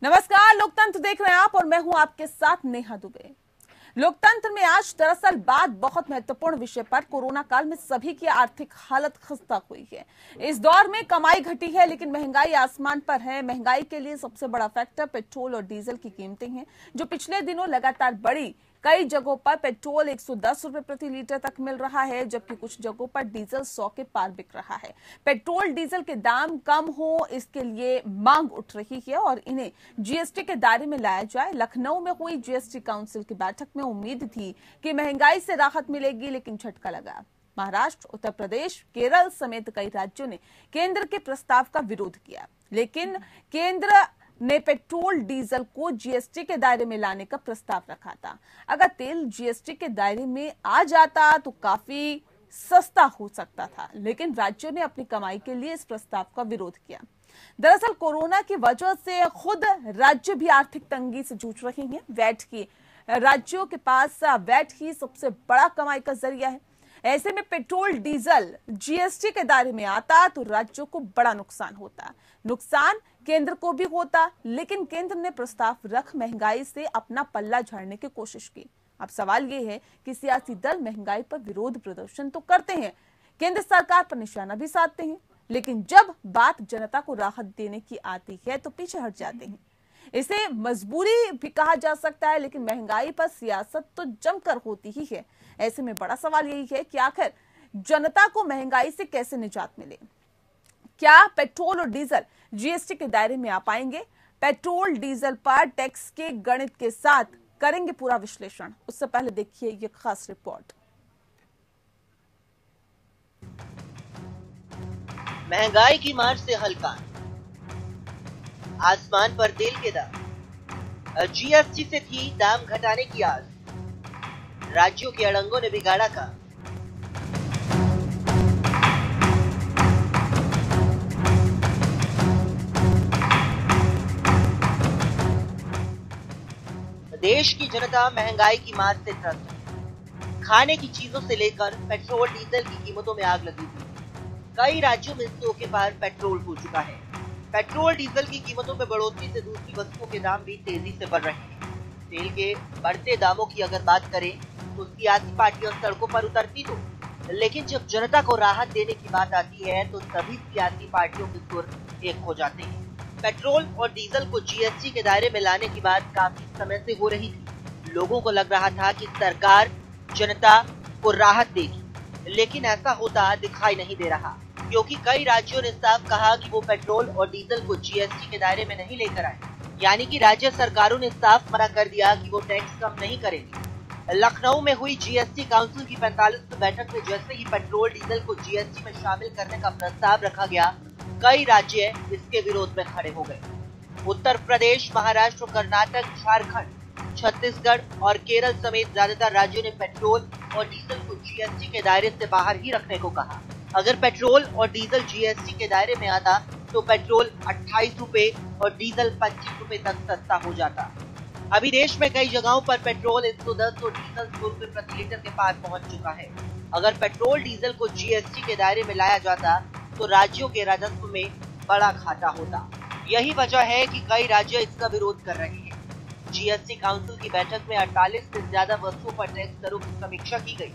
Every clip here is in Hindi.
नमस्कार, लोकतंत्र देख रहे हैं आप और मैं हूं आपके साथ नेहा दुबे। लोकतंत्र में आज दरअसल बात बहुत महत्वपूर्ण विषय पर कोरोना काल में सभी की आर्थिक हालत खस्ता हुई है। इस दौर में कमाई घटी है लेकिन महंगाई आसमान पर है। महंगाई के लिए सबसे बड़ा फैक्टर पेट्रोल और डीजल की कीमतें हैं जो पिछले दिनों लगातार बढ़ी। कई जगहों पर पेट्रोल 110 रुपए प्रति लीटर तक मिल रहा है जबकि कुछ जगहों पर डीजल 100 के पार बिक रहा है। पेट्रोल डीजल के दाम कम हो इसके लिए मांग उठ रही है और इन्हें जीएसटी के दायरे में लाया जाए। लखनऊ में हुई जीएसटी काउंसिल की बैठक में उम्मीद थी कि महंगाई से राहत मिलेगी लेकिन झटका लगा। महाराष्ट्र, उत्तर प्रदेश, केरल समेत कई राज्यों ने केंद्र के प्रस्ताव का विरोध किया लेकिन केंद्र ने पेट्रोल डीजल को जीएसटी के दायरे में लाने का प्रस्ताव रखा था। अगर तेल जीएसटी के दायरे में आ जाता तो काफी सस्ता हो सकता था लेकिन राज्यों ने अपनी कमाई के लिए इस प्रस्ताव का विरोध किया। दरअसल कोरोना की वजह से खुद राज्य भी आर्थिक तंगी से जूझ रहे हैं। वैट की राज्यों के पास वैट ही सबसे बड़ा कमाई का जरिया है। ऐसे में पेट्रोल डीजल जीएसटी के दायरे में आता तो राज्यों को बड़ा नुकसान होता। नुकसान केंद्र को भी होता लेकिन केंद्र ने प्रस्ताव रख महंगाई से अपना पल्ला झाड़ने की कोशिश की। अब सवाल ये है कि सियासी दल महंगाई पर विरोध प्रदर्शन तो करते हैं, केंद्र सरकार पर निशाना भी साधते हैं लेकिन जब बात जनता को राहत देने की आती है तो पीछे हट जाते हैं। इसे मजबूरी भी कहा जा सकता है लेकिन महंगाई पर सियासत तो जमकर होती ही है। ऐसे में बड़ा सवाल यही है कि आखिर जनता को महंगाई से कैसे निजात मिले। क्या पेट्रोल और डीजल जीएसटी के दायरे में आ पाएंगे? पेट्रोल डीजल पर टैक्स के गणित के साथ करेंगे पूरा विश्लेषण। उससे पहले देखिए ये खास रिपोर्ट। महंगाई की मार से हल्का आसमान पर तेल के दाम। जीएसटी से थी दाम घटाने की आस, राज्यों के अड़ंगों ने बिगाड़ा काम। देश की जनता महंगाई की मार से त्रस्त है। खाने की चीजों से लेकर पेट्रोल डीजल की कीमतों में आग लगी हुई है। कई राज्यों में 100 के पार पेट्रोल हो चुका है। पेट्रोल डीजल की कीमतों में बढ़ोतरी से दूसरी वस्तुओं के दाम भी तेजी से बढ़ रहे हैं। तेल के बढ़ते दामों की अगर बात करें तो सियासी पार्टियां सड़कों पर उतरती तो, लेकिन जब जनता को राहत देने की बात आती है तो सभी सियासी पार्टियों के सुर एक हो जाते हैं। पेट्रोल और डीजल को जीएसटी के दायरे में लाने की बात काफी समय से हो रही थी। लोगों को लग रहा था कि सरकार जनता को राहत देगी, लेकिन ऐसा होता दिखाई नहीं दे रहा क्योंकि कई राज्यों ने साफ कहा कि वो पेट्रोल और डीजल को जीएसटी के दायरे में नहीं लेकर आए। यानी कि राज्य सरकारों ने साफ मना कर दिया कि वो टैक्स कम नहीं करेंगे। लखनऊ में हुई जीएसटी काउंसिल की 45वीं बैठक में जैसे ही पेट्रोल डीजल को जीएसटी में शामिल करने का प्रस्ताव रखा गया, कई राज्य इसके विरोध में खड़े हो गए। उत्तर प्रदेश, महाराष्ट्र, कर्नाटक, झारखंड, छत्तीसगढ़ और केरल समेत ज्यादातर राज्यों ने पेट्रोल और डीजल को जीएसटी के दायरे से बाहर ही रखने को कहा। अगर पेट्रोल और डीजल जीएसटी के दायरे में आता तो पेट्रोल 28 रुपए और डीजल 25 रुपए तक सस्ता हो जाता। अभी देश में कई जगहों पर पेट्रोल 110 और डीजल 100 रुपए प्रति लीटर के पार पहुंच चुका है। अगर पेट्रोल डीजल को जीएसटी के दायरे में लाया जाता तो राज्यों के राजस्व में बड़ा घाटा होता। यही वजह है कि कई राज्य इसका विरोध कर रहे हैं। जीएसटी काउंसिल की बैठक में 48 से ज्यादा वस्तुओं पर टैक्स दरों की समीक्षा की गई।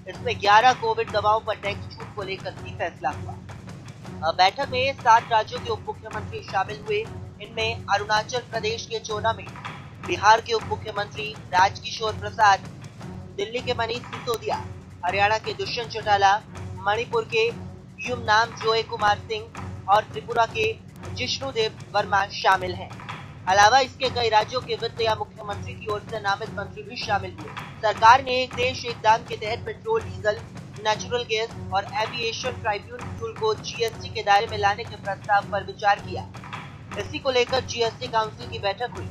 इसमें 11 कोविड दवाओं पर टैक्स छूट को लेकर भी फैसला हुआ। बैठक में 7 राज्यों के उप मुख्यमंत्री शामिल हुए। इनमें अरुणाचल प्रदेश के चोना में, बिहार के उप मुख्यमंत्री राजकिशोर प्रसाद, दिल्ली के मनीष सिसोदिया, हरियाणा के दुष्यंत चौटाला, मणिपुर के युमनाम जोय कुमार सिंह और त्रिपुरा के जिष्णुदेव वर्मा शामिल हैं। अलावा इसके कई राज्यों के वित्त या मुख्यमंत्री की ओर से नामित मंत्री भी शामिल हुए। सरकार ने एक देश एक दाम के तहत पेट्रोल, डीजल, नेचुरल गैस और एविएशन ट्राइब्यूनल फ्यूल को जीएसटी के दायरे में लाने के प्रस्ताव पर विचार किया। इसी को लेकर जीएसटी काउंसिल की बैठक हुई।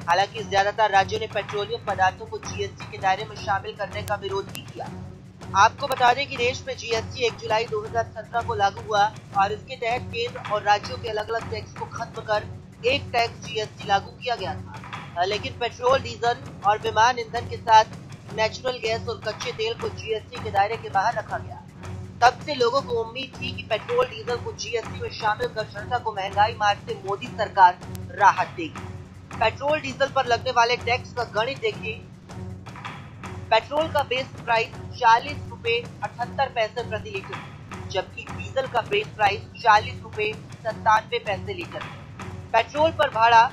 हालांकि ज्यादातर राज्यों ने पेट्रोलियम पदार्थों को जीएसटी के दायरे में शामिल करने का विरोध भी किया। आपको बता दें कि देश में जीएसटी 1 जुलाई 2017 को लागू हुआ और इसके तहत केंद्र और राज्यों के अलग अलग टैक्स को खत्म कर एक टैक्स जीएसटी लागू किया गया था। लेकिन पेट्रोल, डीजल और विमान ईंधन के साथ नेचुरल गैस और कच्चे तेल को जीएसटी के दायरे के बाहर रखा गया। तब से लोगों को उम्मीद थी कि पेट्रोल, डीजल को जीएसटी में शामिल कर जनता को महंगाई मार से मोदी सरकार राहत देगी। पेट्रोल डीजल पर लगने वाले टैक्स का गणित देखिए। पेट्रोल का बेस प्राइस 40 रुपए 78 पैसे प्रति लीटर, जबकि डीजल का बेस प्राइस 40 रुपए 97 पैसे लीटर है। पेट्रोल पर भाड़ा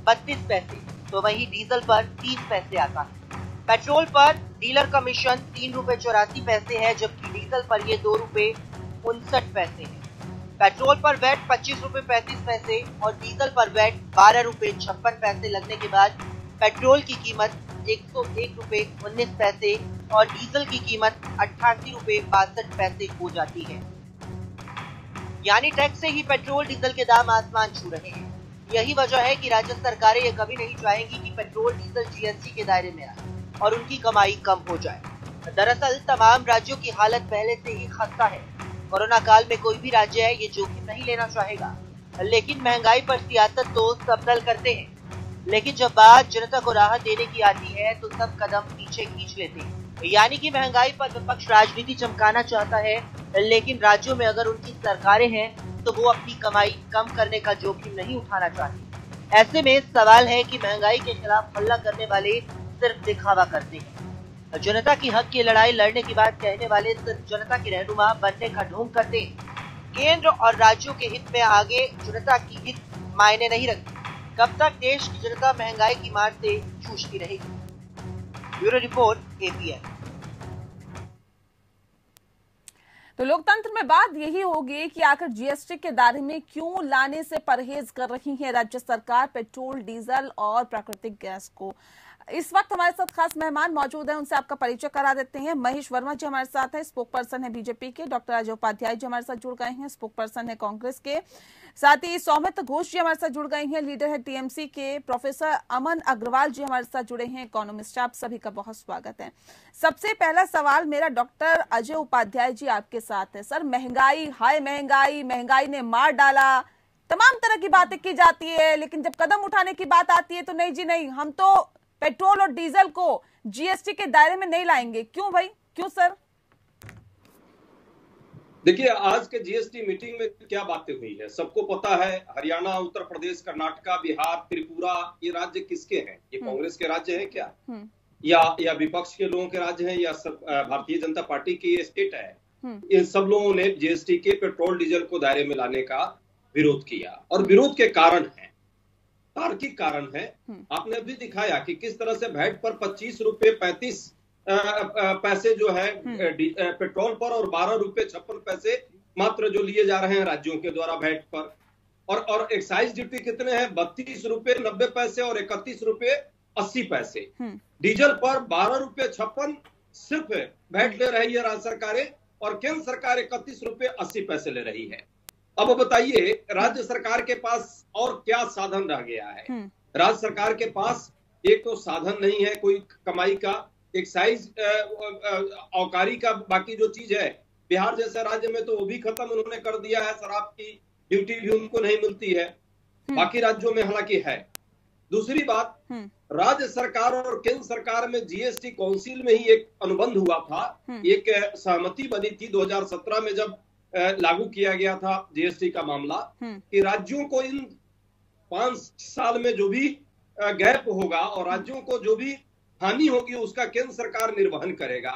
32 पैसे, तो वहीं डीजल पर 30 पैसे आता है। पेट्रोल पर डीलर कमीशन 3 रुपए 84 पैसे है, जबकि डीजल पर ये 2 रुपए 59 पैसे है। पेट्रोल पर वैट 25 रुपए 35 पैसे और डीजल पर वैट 12 रुपए 56 पैसे लगने के बाद पेट्रोल की कीमत 101 रुपए 19 पैसे और डीजल की कीमत 88 रुपए 62 पैसे हो जाती है। यानी टैक्स से ही पेट्रोल डीजल के दाम आसमान छू रहे हैं। यही वजह है कि राज्य सरकारें ये कभी नहीं चाहेंगी कि पेट्रोल डीजल जीएसटी के दायरे में आए और उनकी कमाई कम हो जाए। दरअसल तमाम राज्यों की हालत पहले से ही खस्ता है। कोरोना काल में कोई भी राज्य है ये जोखिम नहीं लेना चाहेगा, लेकिन महंगाई पर सियासत तो सब दल करते हैं। लेकिन जब बात जनता को राहत देने की आती है तो सब कदम पीछे खींच लेते हैं। यानी कि महंगाई पर विपक्ष राजनीति चमकाना चाहता है, लेकिन राज्यों में अगर उनकी सरकारें हैं तो वो अपनी कमाई कम करने का जोखिम नहीं उठाना चाहती। ऐसे में सवाल है कि महंगाई के खिलाफ हल्ला करने वाले सिर्फ दिखावा करते हैं। जनता की हक की लड़ाई लड़ने की बात कहने वाले सिर्फ जनता के रहनुमा बनने का ढोंग करते हैं। केंद्र और राज्यों के हित में आगे जनता की हित मायने नहीं रखती। कब तक देश की जनता महंगाई की मार से जूझती रहेगी? Bureau report, APN. तो लोकतंत्र में बात यही होगी कि आखिर जीएसटी के दायरे में क्यों लाने से परहेज कर रही है राज्य सरकार पेट्रोल, डीजल और प्राकृतिक गैस को। इस वक्त हमारे साथ खास मेहमान मौजूद हैं, उनसे आपका परिचय करा देते हैं। महेश वर्मा जी हमारे साथ हैं, स्पोक पर्सन है बीजेपी के। डॉक्टर अजय उपाध्याय जी हमारे साथ जुड़ गए हैं, स्पोक पर्सन है कांग्रेस के। साथ ही सौमित्र घोष जी हमारे साथ जुड़ गए हैं, लीडर है टीएमसी के। प्रोफेसर अमन अग्रवाल जी हमारे साथ जुड़े हैं, इकोनॉमिस्ट। आप सभी का बहुत स्वागत है। सबसे पहला सवाल मेरा डॉक्टर अजय उपाध्याय जी आपके साथ है। सर, महंगाई, हाय महंगाई, महंगाई ने मार डाला, तमाम तरह की बातें की जाती है, लेकिन जब कदम उठाने की बात आती है तो नहीं जी नहीं, हम तो पेट्रोल और डीजल को जीएसटी के दायरे में नहीं लाएंगे। क्यों भाई, क्यों सर? देखिए, आज के जीएसटी मीटिंग में क्या बातें हुई है सबको पता है। हरियाणा, उत्तर प्रदेश, कर्नाटका, बिहार, त्रिपुरा, ये राज्य किसके हैं? ये कांग्रेस के राज्य हैं क्या? या विपक्ष के लोगों के राज्य हैं, या भारतीय जनता पार्टी की स्टेट है? इन सब लोगों ने जीएसटी के पेट्रोल डीजल को दायरे में लाने का विरोध किया, और विरोध के कारण है, तार्किक कारण है। आपने भी दिखाया कि किस तरह से वैट पर 25 रुपए 35 पैसे जो है पेट्रोल पर और 12 रुपए 56 पैसे मात्र जो लिए जा रहे हैं राज्यों के द्वारा वैट पर, और एक्साइज ड्यूटी कितने हैं? 32 रुपए 90 पैसे और 31 रुपए 80 पैसे। डीजल पर 12 रुपए 56 सिर्फ वैट ले रही है राज्य सरकारें, और केंद्र सरकार 31 रुपए 80 पैसे ले रही है। अब बताइए, राज्य सरकार के पास और क्या साधन रह गया है? राज्य सरकार के पास एक तो साधन नहीं है कोई कमाई का, एक्साइज औकारी का, बाकी जो चीज है बिहार जैसे राज्य में तो वो भी खत्म उन्होंने कर दिया है, शराब की ड्यूटी भी उनको नहीं मिलती है, बाकी राज्यों में हालांकि है। दूसरी बात, राज्य सरकार और केंद्र सरकार में जीएसटी काउंसिल में ही एक अनुबंध हुआ था, एक सहमति बनी थी 2017 में जब लागू किया गया था जीएसटी का मामला, कि राज्यों को इन 5 साल में जो भी गैप होगा और राज्यों को जो भी हानि होगी उसका केंद्र सरकार निर्वहन करेगा।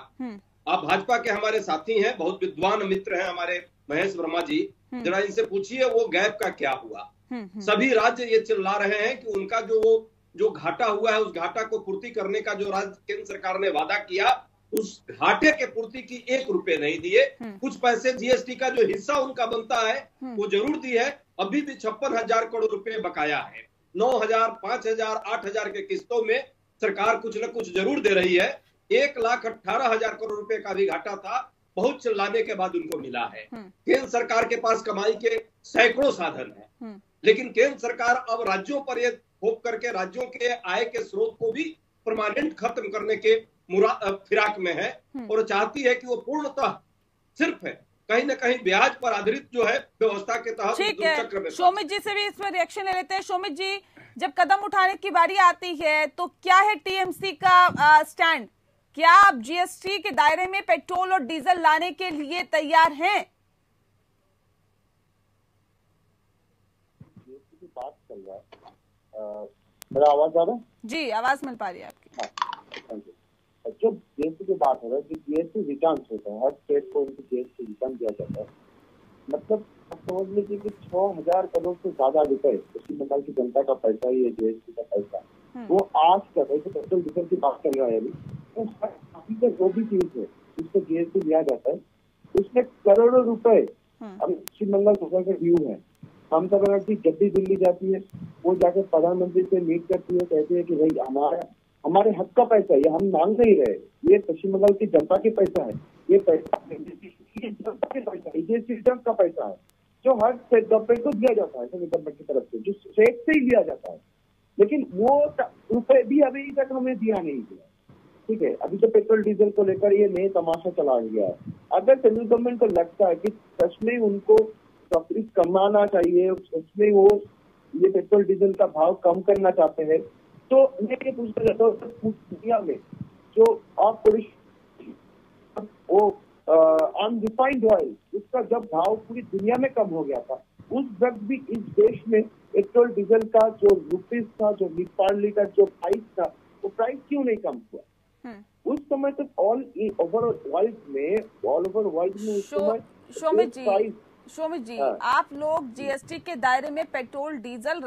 आप भाजपा के हमारे साथी हैं, बहुत विद्वान मित्र हैं हमारे महेश वर्मा जी, जरा इनसे पूछिए वो गैप का क्या हुआ। सभी राज्य ये चिल्ला रहे हैं कि उनका जो घाटा हुआ है उस घाटा को पूर्ति करने का जो राज्य केंद्र सरकार ने वादा किया, उस घाटे के पूर्ति की 1 रुपए नहीं दिए। कुछ पैसे जीएसटी का जो हिस्सा उनका बनता है वो जरूर दी है, अभी भी 56,000 करोड़ रुपए बकाया है। 9,000, 5,000, 8,000 के किस्तों में सरकार कुछ न कुछ जरूर दे रही है। 1,18,000 करोड़ रुपए का भी घाटा था, बहुत चिल्लाने के बाद उनको मिला है। केंद्र सरकार के पास कमाई के सैकड़ों साधन है, लेकिन केंद्र सरकार अब राज्यों पर यह थोप करके राज्यों के आय के स्रोत को भी परमानेंट खत्म करने के फिराक में है, और चाहती है कि वो पूर्णतः सिर्फ कहीं न कहीं ब्याज पर आधारित जो है व्यवस्था के तहत। ठीक है, शोमित जी से भी इसमें रिएक्शन ले लेते हैं। शोमित जी, जब कदम उठाने की बारी आती है तो क्या है टीएमसी का स्टैंड? क्या आप जीएसटी के दायरे में पेट्रोल और डीजल लाने के लिए तैयार हैं? बात चल रहा है, मेरा आवाज आ रहा है? जी, आवाज मिल पा रही है आपकी। हाँ, जो जीएसटी की बात है, जो जीएसटी रिटर्न होता है, हर स्टेट को उनको जीएसटी रिटर्न दिया जाता है। मतलब आप समझ लीजिए कि 6,000 करोड़ से ज्यादा रुपए पश्चिम बंगाल की जनता का पैसा ही है, जीएसटी का पैसा। वो आज तक ऐसे पेट्रोल डीजल की बात कर रहा है अभी, तो हर जो भी चीज है जिसको जीएसटी दिया जाता है उसमें करोड़ों रुपए। अब पश्चिम बंगाल सरकार का व्यू है, ममता बनर्जी जब भी दिल्ली जाती है वो जाकर प्रधानमंत्री से मीट करती है, कहती है कि भाई हमारे हक का पैसा है, ये हम मांग नहीं रहे, ये पश्चिम बंगाल की जनता के पैसा है, ये पैसा जनता के पैसा है, जीएसटी रिटर्न का पैसा है जो हर स्टेट गवर्नमेंट को दिया जाता है, सेंट्रल गवर्नमेंट की तरफ से, जो स्टेट से ही दिया जाता है। लेकिन वो रुपए भी अभी तक हमें दिया नहीं गया। ठीक है, अभी तो पेट्रोल डीजल को लेकर ये नए तमाशा चला गया है। अगर सेंट्रल गवर्नमेंट को लगता है कि सच में उनको प्रॉफिट कमाना चाहिए, सच में वो ये पेट्रोल डीजल का भाव कम करना चाहते हैं, तो मैं ये पूछना चाहता हूँ, दुनिया में जो वो अनरिफाइंड ऑयल उसका जब भाव पूरी दुनिया में कम हो गया था, उस वक्त भी इस देश में पेट्रोल डीजल का जो रुपीज था, जो नेपाली का जो प्राइस था, वो प्राइस क्यों नहीं कम हुआ? उस समय तक ऑल ओवर वर्ल्ड में उस समय शोमित जी, आप लोग जीएसटी के दायरे में पेट्रोल, डीजल,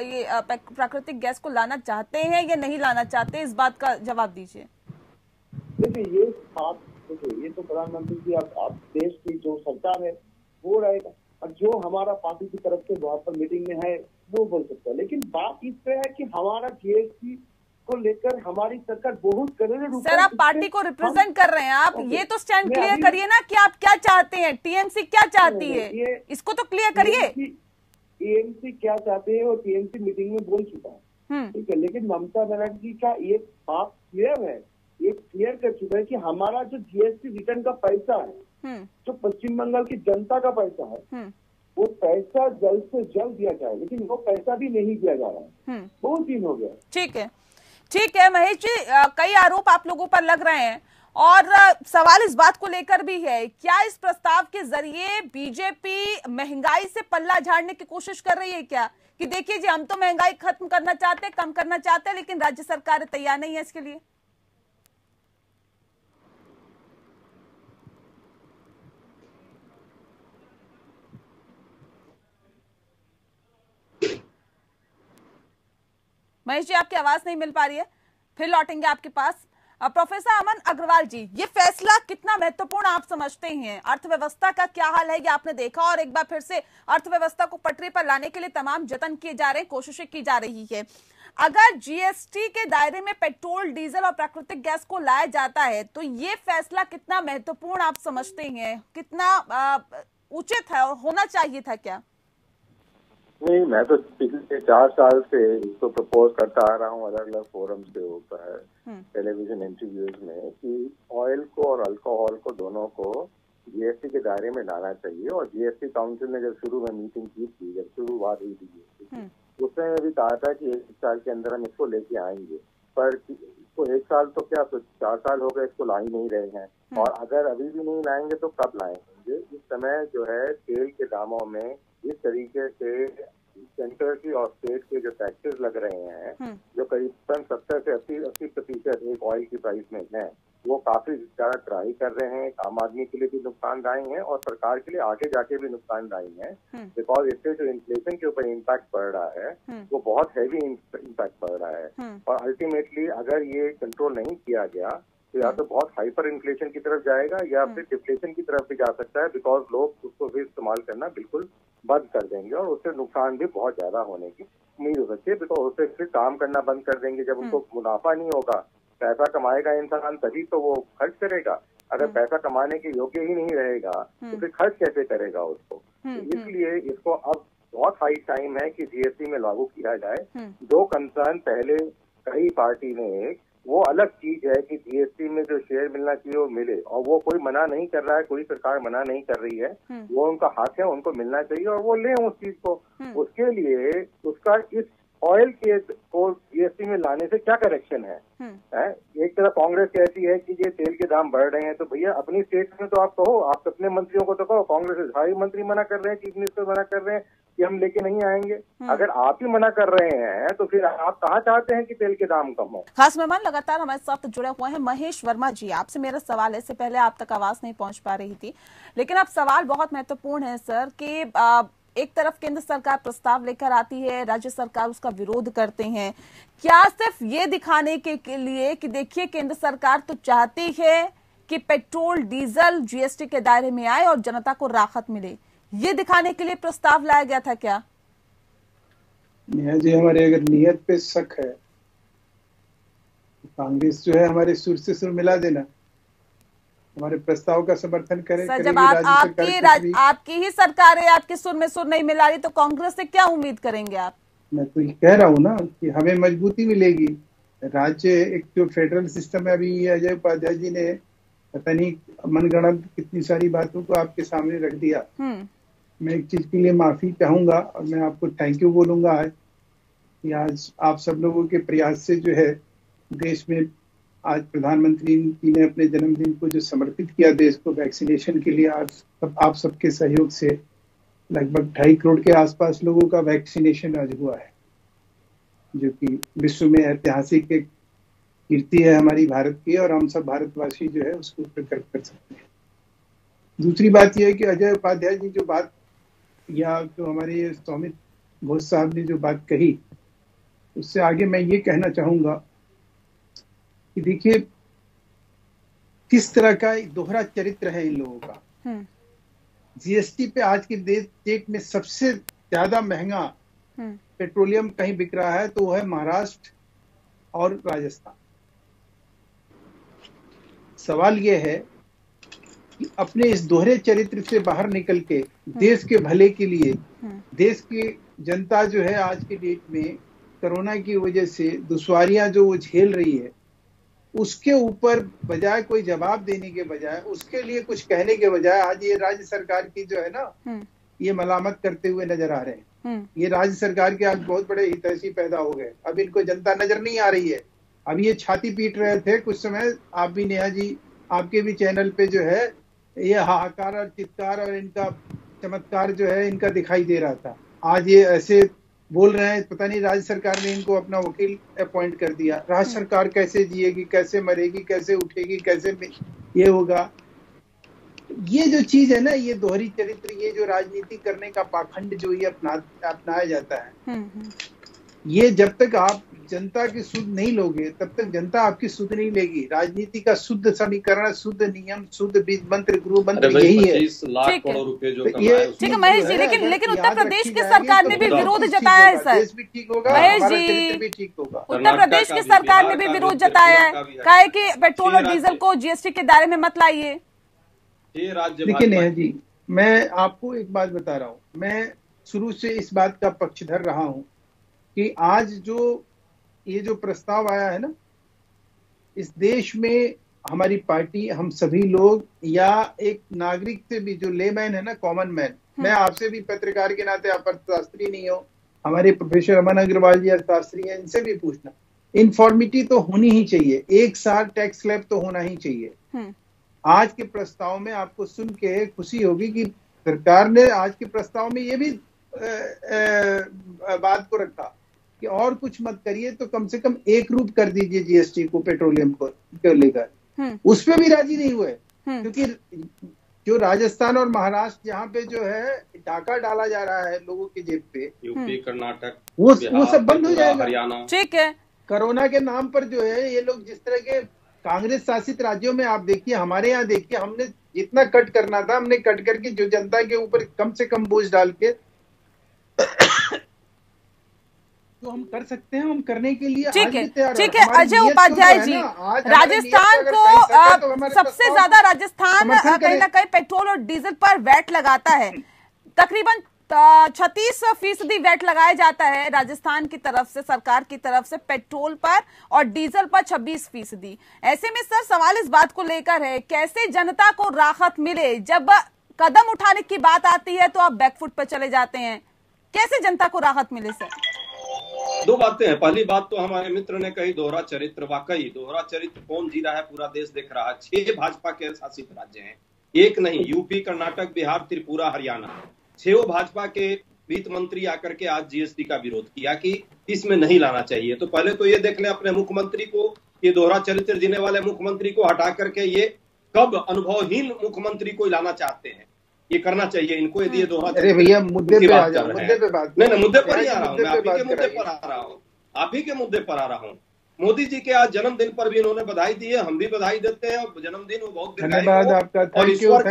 ये प्राकृतिक गैस को लाना चाहते हैं या नहीं लाना चाहते, इस बात का जवाब दीजिए। देखिए, ये तो प्रधानमंत्री जी, आप देश की जो सरकार है वो रहेगा, और जो हमारा पार्टी की तरफ से वहाँ पर मीटिंग में है वो बोल सकता है। लेकिन बात इस पे है कि हमारा जीएसटी को लेकर हमारी सरकार बहुत करोड़ों रुपए। सर, आप पार्टी को रिप्रेजेंट कर रहे हैं, आप ये तो स्टैंड क्लियर करिए ना कि आप क्या चाहते हैं, टीएमसी क्या चाहती है, इसको तो क्लियर करिए। टीएमसी क्या चाहते हैं और टीएमसी मीटिंग में बोल चुका है, ठीक है। लेकिन ममता बनर्जी का ये बात क्लियर है, ये क्लियर कर चुका है कि हमारा जो जीएसटी रिटर्न का पैसा है, जो पश्चिम बंगाल की जनता का पैसा है, वो पैसा जल्द से जल्द दिया जाए। लेकिन वो पैसा भी नहीं दिया जा रहा है, बहुत दिन हो गया। ठीक है महेश जी, कई आरोप आप लोगों पर लग रहे हैं और सवाल इस बात को लेकर भी है, क्या इस प्रस्ताव के जरिए बीजेपी महंगाई से पल्ला झाड़ने की कोशिश कर रही है क्या, कि देखिए जी हम तो महंगाई खत्म करना चाहते हैं, कम करना चाहते हैं, लेकिन राज्य सरकार तैयार नहीं है इसके लिए? महेश जी, आपकी आवाज नहीं मिल पा रही है, फिर लौटेंगे आपके पास। प्रोफेसर अमन अग्रवाल जी, ये फैसला कितना महत्वपूर्ण आप समझते हैं? अर्थव्यवस्था का क्या हाल है ये आपने देखा, और एक बार फिर से अर्थव्यवस्था को पटरी पर लाने के लिए तमाम जतन किए जा रहे हैं, कोशिशें की जा रही है। अगर जीएसटी के दायरे में पेट्रोल, डीजल और प्राकृतिक गैस को लाया जाता है तो ये फैसला कितना महत्वपूर्ण आप समझते हैं, कितना उचित है और होना चाहिए था क्या? नहीं, मैं तो पिछले 4 साल से इसको प्रपोज करता आ रहा हूँ, अलग अलग फोरम से होता है, टेलीविजन इंटरव्यूज में, कि ऑयल को और अल्कोहल को दोनों को जीएसटी के दायरे में लाना चाहिए। और जीएसटी काउंसिल ने जब शुरू में मीटिंग की थी, जब शुरुआत हुई थी जीएसटी, उसने भी कहा था कि 1 साल के अंदर हम इसको लेके आएंगे, पर इसको 1 साल तो क्या, तो 4 साल हो गए इसको ला ही नहीं रहे हैं। और अगर अभी भी नहीं लाएंगे तो कब लाएंगे? इस समय जो है तेल के दामों में इस तरीके से सेंटर की और स्टेट के जो टैक्सेस लग रहे हैं, जो करीबन 70 से 80% एक ऑयल की प्राइस में है, वो काफी ज्यादा ट्राई कर रहे हैं। आम आदमी के लिए भी नुकसानदायी है और सरकार के लिए आगे जाके भी नुकसानदायी है, बिकॉज इससे जो इन्फ्लेशन के ऊपर इम्पैक्ट पड़ रहा है वो बहुत हैवी इम्पैक्ट पड़ रहा है। और अल्टीमेटली अगर ये कंट्रोल नहीं किया गया तो या तो बहुत हाइपर इन्फ्लेशन की तरफ जाएगा या फिर डिफ्लेशन की तरफ भी जा सकता है, बिकॉज लोग उसको भी इस्तेमाल करना बिल्कुल बंद कर देंगे और उससे नुकसान भी बहुत ज्यादा होने की उम्मीद हो सकती है, बिकॉज उससे फिर काम करना बंद कर देंगे। जब उनको मुनाफा नहीं होगा, पैसा कमाएगा इंसान तभी तो वो खर्च करेगा। अगर पैसा कमाने के योग्य ही नहीं रहेगा तो फिर खर्च कैसे करेगा उसको? इसलिए इसको अब बहुत हाई टाइम है कि जीएसटी में लागू किया जाए। जो कंसर्न पहले कई पार्टी ने, वो अलग चीज है कि जीएसटी में जो शेयर मिलना चाहिए वो मिले, और वो कोई मना नहीं कर रहा है, कोई सरकार मना नहीं कर रही है, वो उनका हक है, उनको मिलना चाहिए और वो लें उस चीज को। उसके लिए उसका इस ऑयल के को जीएसटी में लाने से क्या कनेक्शन है? एक तरफ कांग्रेस कहती है कि ये तेल के दाम बढ़ रहे हैं, तो भैया अपनी स्टेट में तो आप कहो, आप अपने मंत्रियों को तो कहो। कांग्रेस के सारे मंत्री मना कर रहे हैं, चीफ मिनिस्टर मना कर रहे हैं, कि हम लेके नहीं आएंगे। अगर आप ही मना कर रहे हैं तो फिर आप कहाँ चाहते हैं कि तेल के दाम कम हो। खास मेहमान लगातार हमारे साथ जुड़े हुए हैं। महेश वर्मा जी, आपसे मेरा सवाल है, इससे पहले आप तक आवाज नहीं पहुंच पा रही थी, लेकिन अब सवाल बहुत महत्वपूर्ण है सर कि एक तरफ केंद्र सरकार प्रस्ताव लेकर आती है, राज्य सरकार उसका विरोध करते हैं। क्या सिर्फ ये दिखाने के लिए कि देखिए केंद्र सरकार तो चाहती है कि पेट्रोल डीजल जीएसटी के दायरे में आए और जनता को राहत मिले, ये दिखाने के लिए प्रस्ताव लाया गया था क्या? नेहा जी, हमारे अगर नियत पे शक है तो कांग्रेस जो है हमारे सुर से सुर मिला देना, हमारे प्रस्ताव का समर्थन करे। सर, जब आपकी ही सरकार है, आपके सुर में सुर नहीं मिला रही तो कांग्रेस से क्या उम्मीद करेंगे आप? मैं तो ये कह रहा हूँ ना कि हमें मजबूती मिलेगी। राज्य एक जो फेडरल सिस्टम है, अभी अजय उपाध्याय जी ने पता नहीं मनगढ़ंत कितनी सारी बातों को आपके सामने रख दिया। मैं एक चीज के लिए माफी चाहूंगा और मैं आपको थैंक यू बोलूंगा कि आज आप सब लोगों के प्रयास से जो है देश में आज प्रधानमंत्री जी ने अपने जन्मदिन को जो समर्पित किया देश को वैक्सीनेशन के लिए, आज आप सबके सहयोग से लगभग 2.5 करोड़ के आसपास लोगों का वैक्सीनेशन आज हुआ है, जो कि विश्व में ऐतिहासिक एक कीर्ति है हमारी भारत की, और हम सब भारतवासी जो है उसको गर्व कर सकते हैं। दूसरी बात यह है कि अजय उपाध्याय जी जो बात, या जो हमारे सौमित घोष साहब ने जो बात कही, उससे आगे मैं ये कहना चाहूंगा कि देखिए किस तरह का दोहरा चरित्र है इन लोगों का। जीएसटी पे आज की डेट में सबसे ज्यादा महंगा पेट्रोलियम कहीं बिक रहा है तो वो है महाराष्ट्र और राजस्थान। सवाल ये है कि अपने इस दोहरे चरित्र से बाहर निकल के देश के भले के लिए, देश की जनता जो है आज की डेट में कोरोना की वजह से दुश्वारियां जो वो झेल रही है, उसके ऊपर बजाय कोई जवाब देने के बजाय, उसके लिए कुछ कहने के बजाय आज ये राज्य सरकार की जो है ना, ये मलामत करते हुए नजर आ रहे हैं। ये राज्य सरकार के आज बहुत बड़े हितैषी पैदा हो गए। अब इनको जनता नजर नहीं आ रही है। अब ये छाती पीट रहे थे कुछ समय, आप भी नेहा जी, आपके भी चैनल पे जो है ये हाहाकार और चित्कार और इनका चमत्कार जो है इनका दिखाई दे रहा था। आज ये ऐसे बोल रहे हैं, पता नहीं राज्य सरकार ने इनको अपना वकील अपॉइंट कर दिया। राज्य सरकार कैसे जिएगी, कैसे मरेगी, कैसे उठेगी, कैसे ये होगा। ये जो चीज है ना, ये दोहरी चरित्र, ये जो राजनीति करने का पाखंड जो ये अपनाया जाता है, ये जब तक आप जनता की सुध नहीं लोगे तब तक जनता आपकी सुध नहीं लेगी। राजनीति का शुद्ध समीकरण, शुद्ध नियम, शुद्ध बीज मंत्र, गुरु मंत्र यही है। 25 लाख करोड़ रुपए जो ठीक है महेश जी, लेकिन उत्तर प्रदेश की सरकार ने भी विरोध जताया है सर। देश भी ठीक होगा, महेश हमारा जी, चरित्र भी ठीक होगा। उत्तर प्रदेश की सरकार ने भी विरोध जताया है, कहा है कि पेट्रोल और डीजल को जीएसटी के दायरे में मत लाइए। देखिए नेहा जी, मैं आपको एक बात बता रहा हूँ, मैं शुरू से इस बात का पक्षधर रहा हूँ कि आज जो ये जो प्रस्ताव आया है ना, इस देश में हमारी पार्टी, हम सभी लोग, या एक नागरिक से भी जो लेमैन है ना, कॉमन मैन, मैं आपसे भी पत्रकार के नाते आप अर्थशास्त्री नहीं हो, हमारे प्रोफेसर अमन अग्रवाल जी अर्थशास्त्री हैं, इनसे भी पूछना, इन्फॉर्मिटी तो होनी ही चाहिए। एक साल टैक्स स्लैब तो होना ही चाहिए। आज के प्रस्ताव में आपको सुन के खुशी होगी कि सरकार ने आज के प्रस्ताव में ये भी बात को रखा कि और कुछ मत करिए तो कम से कम एक रूप कर दीजिए जीएसटी को, पेट्रोलियम को लेकर। उस पर भी राजी नहीं हुए, क्योंकि जो राजस्थान और महाराष्ट्र जहाँ पे जो है डाका डाला जा रहा है लोगों की जेब पे, यूपी, कर्नाटक, वो सब बंद हो जाएगा। हरियाणा, ठीक है। कोरोना के नाम पर जो है ये लोग जिस तरह के कांग्रेस शासित राज्यों में, आप देखिए, हमारे यहाँ देखिए, हमने जितना कट करना था हमने कट करके जो जनता के ऊपर कम से कम बोझ डाल के तो हम कर सकते हैं, हम करने के लिए ठीक है। अजय उपाध्याय जी, राजस्थान को सबसे ज्यादा राजस्थान कहीं ना कहीं पेट्रोल और डीजल पर वैट लगाता है। तकरीबन 36% वैट लगाया जाता है राजस्थान की तरफ से, सरकार की तरफ से, पेट्रोल पर, और डीजल पर 26%। ऐसे में सर सवाल इस बात को लेकर है, कैसे जनता को राहत मिले? जब कदम उठाने की बात आती है तो आप बैकफुट पर चले जाते हैं। कैसे जनता को राहत मिले सर? दो बातें हैं। पहली बात तो हमारे मित्र ने कही दोहरा चरित्र। वाकई दोहरा चरित्र कौन जी रहा है पूरा देश देख रहा है। 6 भाजपा के शासित राज्य हैं, एक नहीं, यूपी, कर्नाटक, बिहार, त्रिपुरा, हरियाणा, 6 भाजपा के वित्त मंत्री आकर के आज जीएसटी का विरोध किया कि इसमें नहीं लाना चाहिए। तो पहले तो ये देख लें अपने मुख्यमंत्री को, ये दोहरा चरित्र जीने वाले मुख्यमंत्री को हटा करके ये कब अनुभवहीन मुख्यमंत्री को लाना चाहते हैं। ये करना चाहिए इनको, यदि ये दोहरा अरे भैया मुद्दे पे आ जाओ, मुद्दे पे बात नहीं, मुद्दे पर ही आ रहा हूँ, मैं आप ही के मुद्दे पर आ रहा हूँ, आप ही के मुद्दे पर आ रहा हूँ। मोदी जी के आज जन्मदिन पर भी इन्होंने बधाई दी है, हम भी बधाई देते हैं। जन्मदिन वो बहुत धन्यवाद आपका, और ईश्वर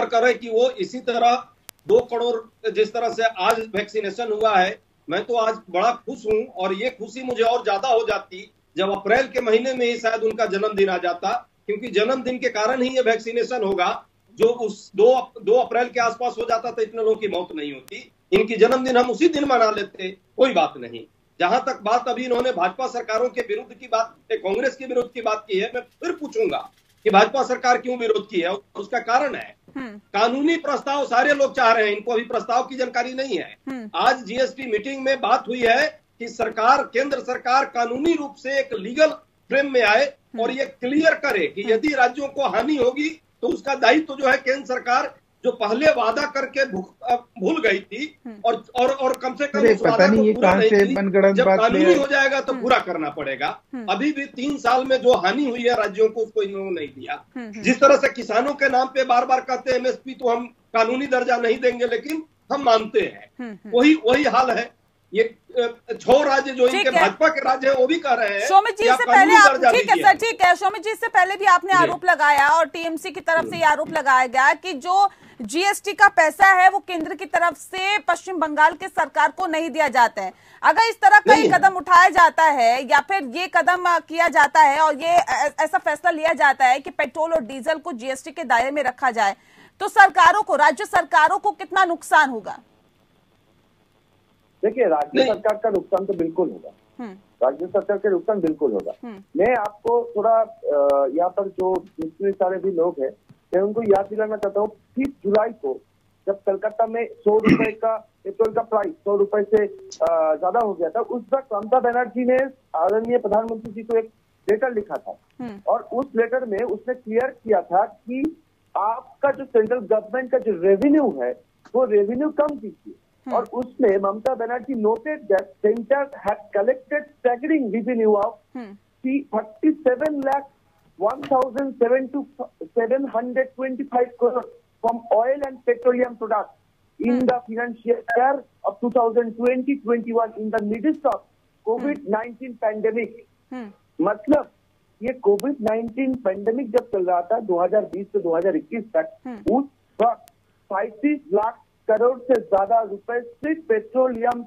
करे कि वो इसी तरह 2 करोड़ जिस तरह से आज वैक्सीनेशन हुआ है, मैं तो आज बड़ा खुश हूं। और ये खुशी मुझे और ज्यादा हो जाती जब अप्रैल के महीने में ही शायद उनका जन्मदिन आ जाता, क्योंकि जन्मदिन के कारण ही ये वैक्सीनेशन होगा। जो उस 2 अप्रैल के आसपास हो जाता तो इतने लोगों की मौत नहीं होती। इनकी जन्मदिन हम उसी दिन मना लेते, कोई बात नहीं। जहां तक बात अभी इन्होंने भाजपा सरकारों के विरुद्ध की बात, कांग्रेस के विरोध की बात की है, मैं फिर पूछूंगा कि भाजपा सरकार क्यों विरोध की है। उसका कारण है कानूनी प्रस्ताव सारे लोग चाह रहे हैं, इनको अभी प्रस्ताव की जानकारी नहीं है। आज जीएसटी मीटिंग में बात हुई है कि सरकार, केंद्र सरकार कानूनी रूप से एक लीगल फ्रेम में आए और ये क्लियर करे कि यदि राज्यों को हानि होगी तो उसका दायित्व जो है केंद्र सरकार, जो पहले वादा करके भूल गई थी और कम से कम उस वादा को पूरा नहीं की, जब कानूनी हो जाएगा तो पूरा करना पड़ेगा। अभी भी 3 साल में जो हानि हुई है राज्यों को, उसको इन्होंने नहीं दिया। जिस तरह से किसानों के नाम पे बार बार कहते हैं एमएसपी तो हम कानूनी दर्जा नहीं देंगे, लेकिन हम मानते हैं, वही हाल है। ये 6 राज्य जो इनके भाजपा के राज्य हैं वो भी कह रहे हैं। शोमित जी से पहले आप, ठीक है सर, ठीक है, शोमित जी से पहले भी आपने आरोप लगाया और टीएमसी की तरफ से ये आरोप लगाया गया कि जो जीएसटी का पैसा है वो केंद्र की तरफ से पश्चिम बंगाल के सरकार को नहीं दिया जाता है। अगर इस तरह का कदम उठाया जाता है या फिर ये कदम किया जाता है और ये ऐसा फैसला लिया जाता है कि पेट्रोल और डीजल को जीएसटी के दायरे में रखा जाए, तो सरकारों को, राज्य सरकारों को कितना नुकसान होगा? देखिए, राज्य सरकार का नुकसान तो बिल्कुल होगा, राज्य सरकार का नुकसान बिल्कुल होगा। मैं आपको थोड़ा यहाँ पर जो जितने सारे भी लोग हैं, मैं उनको याद दिलाना चाहता हूँ 30 जुलाई को जब कलकत्ता में 100 रुपए का पेट्रोल का प्राइस 100 रुपए से ज्यादा हो गया था, उस वक्त ममता बनर्जी ने आदरणीय प्रधानमंत्री जी को एक लेटर लिखा था और उस लेटर में उसने क्लियर किया था कि आपका जो सेंट्रल गवर्नमेंट का जो रेवेन्यू है वो रेवेन्यू कम कीजिए। और उसमें Mamata Banerjee noted that centre had collected staggering revenue of 37,1,725 crore from oil and petroleum products in the financial year of 2020-21 in the midst of COVID-19 pandemic। मतलब ये कोविड-19 पेंडेमिक जब चल रहा था 2020 से 2021 तक, उस वक्त 35 लाख करोड़ से ज्यादा रुपए सिर्फ पेट्रोलियम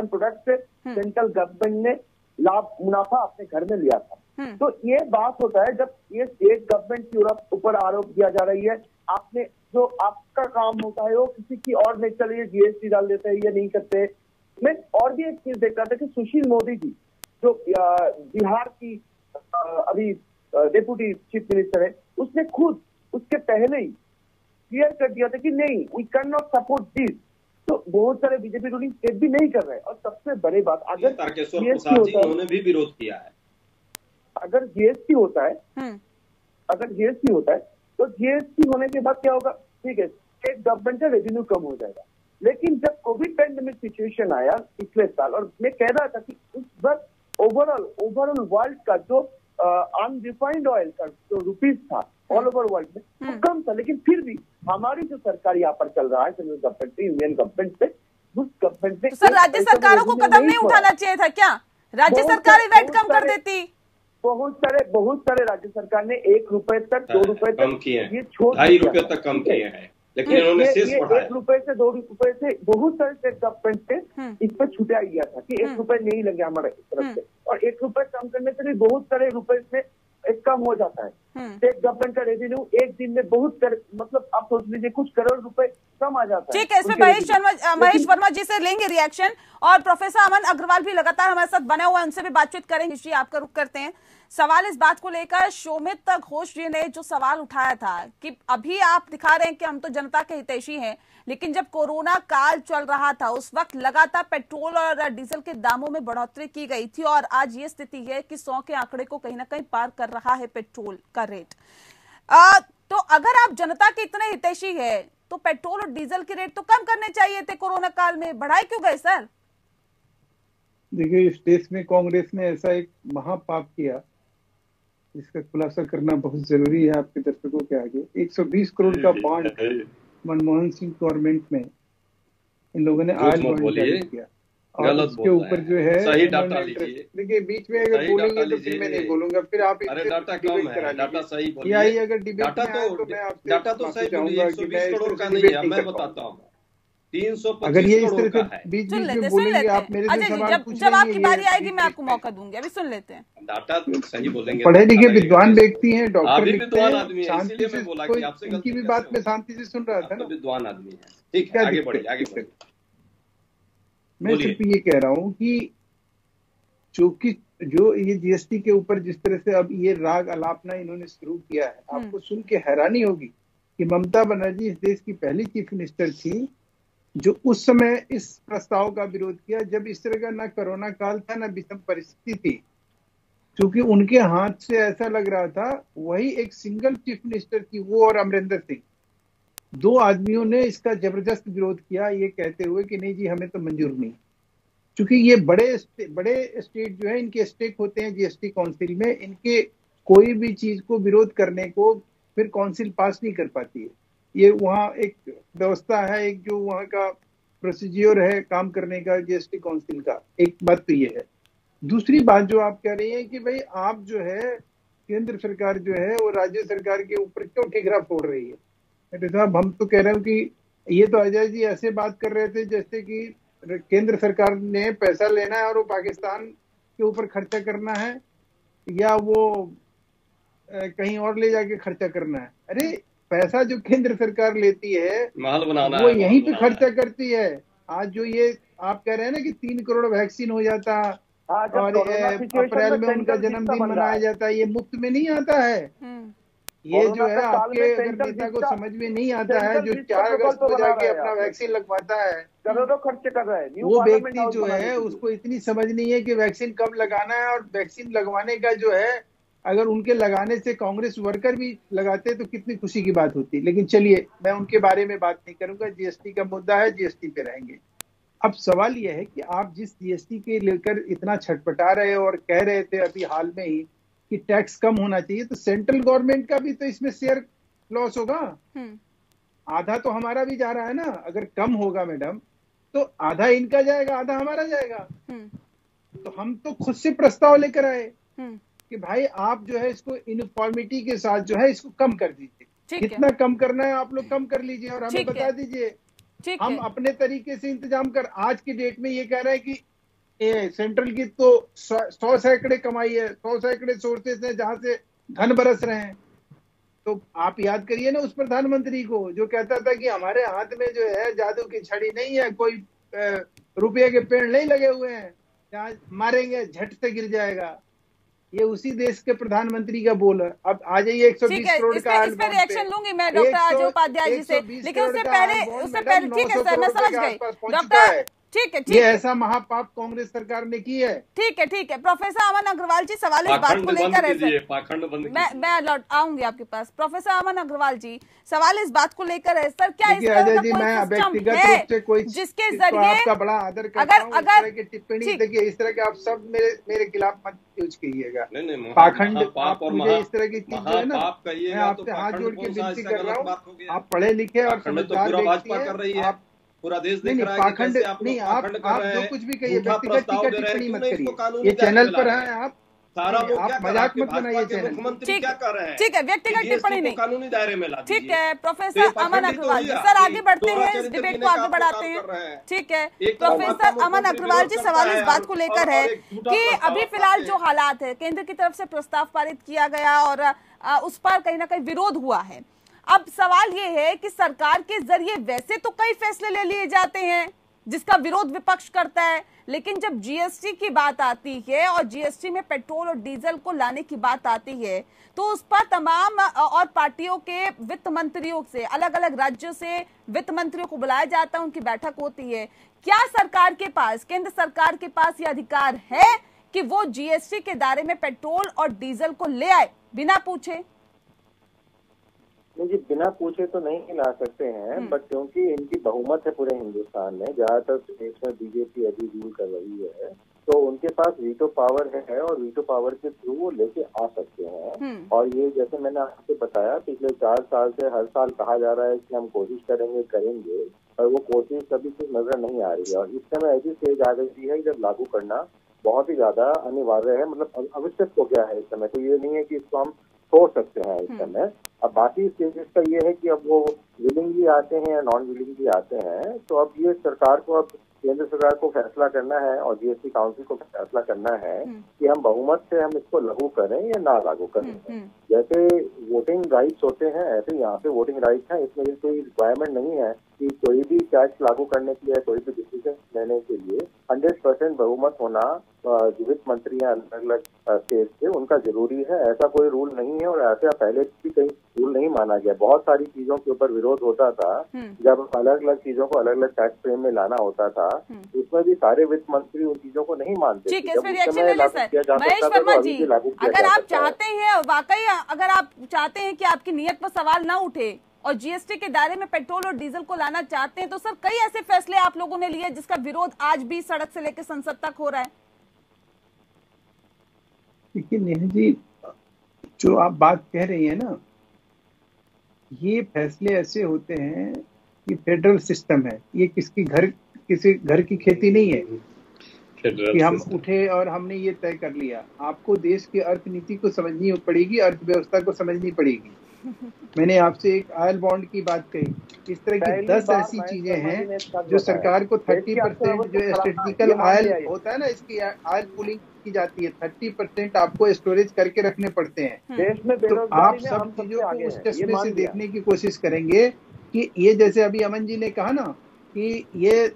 प्रोडक्ट से सेंट्रल गवर्नमेंट ने मुनाफा अपने घर में लिया था। तो ये बात होता है जब ये स्टेट गवर्नमेंट के ऊपर आरोप दिया जा रही है, आपने जो आपका काम होता है वो किसी की और नहीं, चलिए जीएसटी डाल देते हैं, ये नहीं करते। मैं और भी एक चीज देख रहा था कि सुशील मोदी जी जो बिहार की अभी डेप्यूटी चीफ मिनिस्टर है, उसने खुद उसके पहले ही क्लियर कर दिया था कि नहीं, we can not support this. तो बहुत सारे बीजेपी रूलिंग स्टेट भी नहीं कर रहे। और सबसे बड़ी बात, अगर जीएसटी होता है, उन्होंने भी विरोध किया है, अगर जीएसटी होता है तो जीएसटी होने के बाद क्या होगा, ठीक है, स्टेट गवर्नमेंट का रेवेन्यू कम हो जाएगा। लेकिन जब कोविड पैंडेमिक सिचुएशन आया पिछले साल, और मैं कह रहा था कि उस वक्त ओवरऑल वर्ल्ड का जो अनरिफाइंड ऑयल का जो रुपीज था ऑल ओवर वर्ल्ड में वो कम था, लेकिन फिर भी हमारी जो सरकार यहाँ पर चल रहा है सेंट्रल गवर्नमेंट से, यूनियन गवर्नमेंट से, उस गवर्नमेंट ने सर राज्य सरकारों को कदम नहीं उठाना चाहिए था क्या? राज्य सरकारें वैट कम कर देती। बहुत सारे राज्य सरकार ने 1 रुपए तक 2 रुपए तक ये छोड़ 2.5 रुपए तक कम किए हैं, लेकिन इन्होंने शेष बढ़ाया। 1 रुपए से 2 रुपए से बहुत सारे स्टेट गवर्नमेंट से इस पर छुटा गया था कि 1 रुपए नहीं लगे हमारे तरफ से, और 1 रुपए कम करने से भी बहुत सारे रुपए में कम हो जाता है। स्टेट गवर्नमेंट का रेवेन्यू एक दिन में मतलब आप सोच लीजिए कुछ करोड़ रुपए कम आ जाता है। ठीक है, इसमें महेश वर्मा जी से लेंगे रिएक्शन, और प्रोफेसर अमन अग्रवाल भी लगातार हमारे साथ बने हुए हैं, उनसे भी बातचीत करेंगे। जी आपका रुख करते हैं सवाल इस बात को लेकर, शोमित घोष जी ने जो सवाल उठाया था कि अभी आप दिखा रहे हैं कि हम तो जनता के हितैषी हैं, लेकिन जब कोरोना काल चल रहा था उस वक्त लगातार पेट्रोल और डीजल के दामों में बढ़ोतरी की गई थी, और आज ये स्थिति है कि 100 के आंकड़े को कहीं ना कहीं पार कर रहा है पेट्रोल का रेट। तो अगर आप जनता के इतने हितैषी है, तो पेट्रोल और डीजल के रेट तो कम करने चाहिए थे, कोरोना काल में बढ़ाए क्यों गए सर? देखिए, इस देश में कांग्रेस ने ऐसा एक महापाप किया जिसका खुलासा करना बहुत जरूरी है आपके दर्शकों के आगे। 120 करोड़ का बॉन्ड मनमोहन सिंह गवर्नमेंट में इन लोगों ने आज बॉन्ड जारी किया और उसके ऊपर जो है सही डाटा लीजिए। देखिए, बीच में अगर बोलेंगे तो फिर मैं नहीं बोलूंगा, फिर आप अरे डाटा कम है, डाटा सही बोलिए। यही अगर डिबेट डाटा तो सही बोलिए। 120 करोड़ का नहीं है, मैं बताता हूँ 325 अगर ये इस तरह करोड़ से बीच बीच में बोलेंगे आप मेरे से सवाल पूछेंगे, जब आपकी बारी आएगी मैं आपको मौका दूंगी, अभी सुन लेते हैं। डाटा तो सही बोलेंगे। पढ़े लिखे विद्वान व्यक्ति हैं, डॉक्टर लिखते हैं, आदमी है, इसीलिए मैं बोला कि आपसे इनकी भी बात में शांति से सुन रहा था ना। विद्वान आदमी है, ठीक है, आगे बढ़िए, आगे बढ़िए। मैं सिर्फ ये कह रहा हूँ कि जो ये जीएसटी के ऊपर जिस तरह से अब ये राग अलापना इन्होंने शुरू किया है, आपको सुन के हैरानी होगी कि ममता बनर्जी इस देश की पहली चीफ मिनिस्टर थी जो उस समय इस प्रस्ताव का विरोध किया जब इस तरह का ना कोरोना काल था ना विषम परिस्थिति थी। क्योंकि उनके हाथ से ऐसा लग रहा था, वही एक सिंगल चीफ मिनिस्टर थी, वो और अमरिंदर सिंह, दो आदमियों ने इसका जबरदस्त विरोध किया ये कहते हुए कि नहीं जी हमें तो मंजूर नहीं। क्योंकि ये बड़े स्टेट जो है इनके स्टेक होते हैं जीएसटी काउंसिल में, इनके कोई भी चीज को विरोध करने को फिर काउंसिल पास नहीं कर पाती है। ये वहाँ एक व्यवस्था है, एक जो वहाँ का प्रोसीजियर है काम करने का जीएसटी काउंसिल का। एक बात तो ये है। दूसरी बात जो आप कह रही हैं कि भाई आप जो है केंद्र सरकार जो है वो राज्य सरकार के ऊपर क्यों ठिकरा फोड़ रही है। साहब, हम तो कह रहे हो कि ये तो अजय जी ऐसे बात कर रहे थे जैसे कि केंद्र सरकार ने पैसा लेना है और वो पाकिस्तान के ऊपर खर्चा करना है या वो कहीं और ले जाके खर्चा करना है। अरे पैसा जो केंद्र सरकार लेती है महल बनाना वो यहीं पे खर्चा करती है। आज जो ये आप कह रहे हैं ना कि 3 करोड़ वैक्सीन हो जाता और अप्रैल में उनका जन्मदिन मनाया जाता है, ये मुफ्त में नहीं आता है। ये जो है आपके अगर नेता को समझ में नहीं आता है, जो 4 अगस्त को जाके अपना वैक्सीन लगवाता है, करोड़ों खर्च कर रहा है, वो व्यक्ति जो है उसको इतनी समझ नहीं है कि वैक्सीन कब लगाना है। और वैक्सीन लगवाने का जो है, अगर उनके लगाने से कांग्रेस वर्कर भी लगाते तो कितनी खुशी की बात होती। लेकिन चलिए, मैं उनके बारे में बात नहीं करूंगा। जीएसटी का मुद्दा है, जीएसटी पे रहेंगे। अब सवाल यह है कि आप जिस जीएसटी के लेकर इतना छटपटा रहे हो और कह रहे थे अभी हाल में ही कि टैक्स कम होना चाहिए, तो सेंट्रल गवर्नमेंट का भी तो इसमें शेयर लॉस होगा। आधा तो हमारा भी जा रहा है ना। अगर कम होगा मैडम तो आधा इनका जाएगा, आधा हमारा जाएगा। तो हम तो खुद से प्रस्ताव लेकर आए कि भाई आप जो है इसको यूनिफॉर्मिटी के साथ जो है इसको कम कर दीजिए। कितना कम करना है आप लोग कम कर लीजिए और हमें बता दीजिए। हम अपने तरीके से इंतजाम कर, आज की डेट में ये कह रहे हैं कि सेंट्रल की तो 100 सैकड़े कमाई है, 100 सैकड़े सोर्सेस हैं जहां से धन बरस रहे हैं। तो आप याद करिए ना उस प्रधानमंत्री को जो कहता था कि हमारे हाथ में जो है जादू की छड़ी नहीं है, कोई रुपये के पेड़ नहीं लगे हुए हैं, जहां मारेंगे झट से गिर जाएगा। ये उसी देश के प्रधानमंत्री का बोल है। अब आ जाइए 120 करोड़ का इस पे रिएक्शन लूंगी मैं डॉक्टर अजय उपाध्याय जी से, लेकिन उससे पहले ठीक है सर, मैं समझ गई डॉक्टर, ठीक है ये ऐसा महापाप कांग्रेस सरकार ने की है। ठीक है प्रोफेसर अमन अग्रवाल जी, सवाल इस बात को लेकर है सर। मैं लौट आऊंगी आपके पास। प्रोफेसर अमन अग्रवाल जी, सवाल इस बात को लेकर है सर, क्या इस तरह का कोई सिस्टम है जिसके जरिए आपका बड़ा आदर करता हूं, इस तरह की टिप्पणी देखिए, इस तरह के आप सब मेरे खिलाफ मत यूज कीजिएगा। पाखंड आप मुझे इस तरह की चीज जो है ना, मैं आपसे हाथ जोड़ के विनती कर रहा हूँ। आप पढ़े लिखे और समझदार व्यक्ति हैं। आप पूरा देश देख रहा है कि कैसे आप लोग पाखंड कर रहे हैं। जो कुछ भी कहिए व्यक्तिगत टिप्पणी मत करिए। ये चैनल पर है, आप सारा लोग क्या मजाक मत बनाइए। मुख्यमंत्री क्या कर रहे हैं? ठीक है, व्यक्तिगत टिप्पणी नहीं, कानूनी दायरे में ला दीजिए। ठीक है प्रोफेसर अमन अग्रवाल जी, सर आगे बढ़ते हैं, इस डिबेट को आगे बढ़ाते हैं। ठीक है प्रोफेसर अमन अग्रवाल जी, सवाल इस बात को लेकर है कि अभी फिलहाल जो हालात है, केंद्र की तरफ से प्रस्ताव पारित किया गया और उस पर कहीं ना कहीं विरोध हुआ है। अब सवाल ये है कि सरकार के जरिए वैसे तो कई फैसले ले लिए जाते हैं जिसका विरोध विपक्ष करता है, लेकिन जब जीएसटी की बात आती है और जीएसटी में पेट्रोल और डीजल को लाने की बात आती है तो उस पर तमाम और पार्टियों के वित्त मंत्रियों से, अलग अलग राज्यों से वित्त मंत्रियों को बुलाया जाता है, उनकी बैठक होती है। क्या सरकार के पास, केंद्र सरकार के पास ये अधिकार है कि वो जीएसटी के दायरे में पेट्रोल और डीजल को ले आए बिना पूछे? नहीं जी, बिना पूछे तो नहीं ला सकते हैं, बट क्योंकि इनकी बहुमत है पूरे हिंदुस्तान में, ज्यादातर स्टेट्स में बीजेपी अभी रूल कर रही है, तो उनके पास वीटो पावर है और वीटो पावर के थ्रू वो लेके आ सकते हैं। और ये जैसे मैंने आपको बताया, पिछले 4 साल से हर साल कहा जा रहा है कि हम कोशिश करेंगे, और वो कोशिश कभी कुछ नजर नहीं आ रही है। और इस समय ऐसी स्टेज आ गई है जब लागू करना बहुत ही ज्यादा अनिवार्य है, मतलब आवश्यक हो गया है इस समय। तो ये नहीं है कि इसको हम छोड़ सकते हैं इस समय। अब बाकी स्टेजेस का ये है कि अब वो विलिंगली आते हैं या नॉन विलिंगली आते हैं, तो अब ये सरकार को, अब केंद्र सरकार को फैसला करना है और जीएसटी काउंसिल को फैसला करना है कि हम बहुमत से हम इसको लागू करें या ना लागू करें। जैसे वोटिंग राइट्स होते हैं, ऐसे यहाँ पे वोटिंग राइट्स हैं, इसमें कोई रिक्वायरमेंट नहीं है कि कोई भी टैक्स लागू करने के लिए, कोई भी डिसीजन लेने के लिए 100% बहुमत होना वित्त मंत्री या अलग अलग स्टेट से उनका जरूरी है। ऐसा कोई रूल नहीं है और ऐसा पहले भी कहीं रूल नहीं माना गया। बहुत सारी चीजों के ऊपर विरोध होता था, जब अलग अलग चीजों को अलग अलग टैक्स फ्रेम में लाना होता था, उसमें भी सारे वित्त मंत्री उन चीजों को नहीं मानते। ठीक है, इस पर रिएक्शन ले लें सर। महेश वर्मा जी, अगर आप चाहते हैं, वाकई अगर आप चाहते हैं कि आपकी नीयत पर सवाल ना उठे और जीएसटी के दायरे में पेट्रोल और डीजल को लाना चाहते हैं, तो सर कई ऐसे फैसले आप लोगों ने लिए जिसका विरोध आज भी सड़क से लेकर संसद तक हो रहा है। देखिए नेहा जी, जो आप बात कह रही है ना, ये फैसले ऐसे होते हैं कि फेडरल सिस्टम है, ये किसी घर की खेती नहीं है कि हम उठे और हमने ये तय कर लिया। आपको देश की अर्थनीति को समझनी पड़ेगी, अर्थव्यवस्था को समझनी पड़ेगी। मैंने आपसे एक ऑयल बॉन्ड की बात कही, इस तरह की 10 ऐसी चीजें हैं जो सरकार को 30% जो स्ट्रेटेजिकल ऑयल होता है ना, इसकी ऑयल पूलिंग की जाती है, 30% आपको स्टोरेज करके रखने पड़ते हैं देश में। तो आप सब चीजों को उस चश्मे से देखने की कोशिश करेंगे कि ये, जैसे अभी अमन जी ने कहा ना कि ये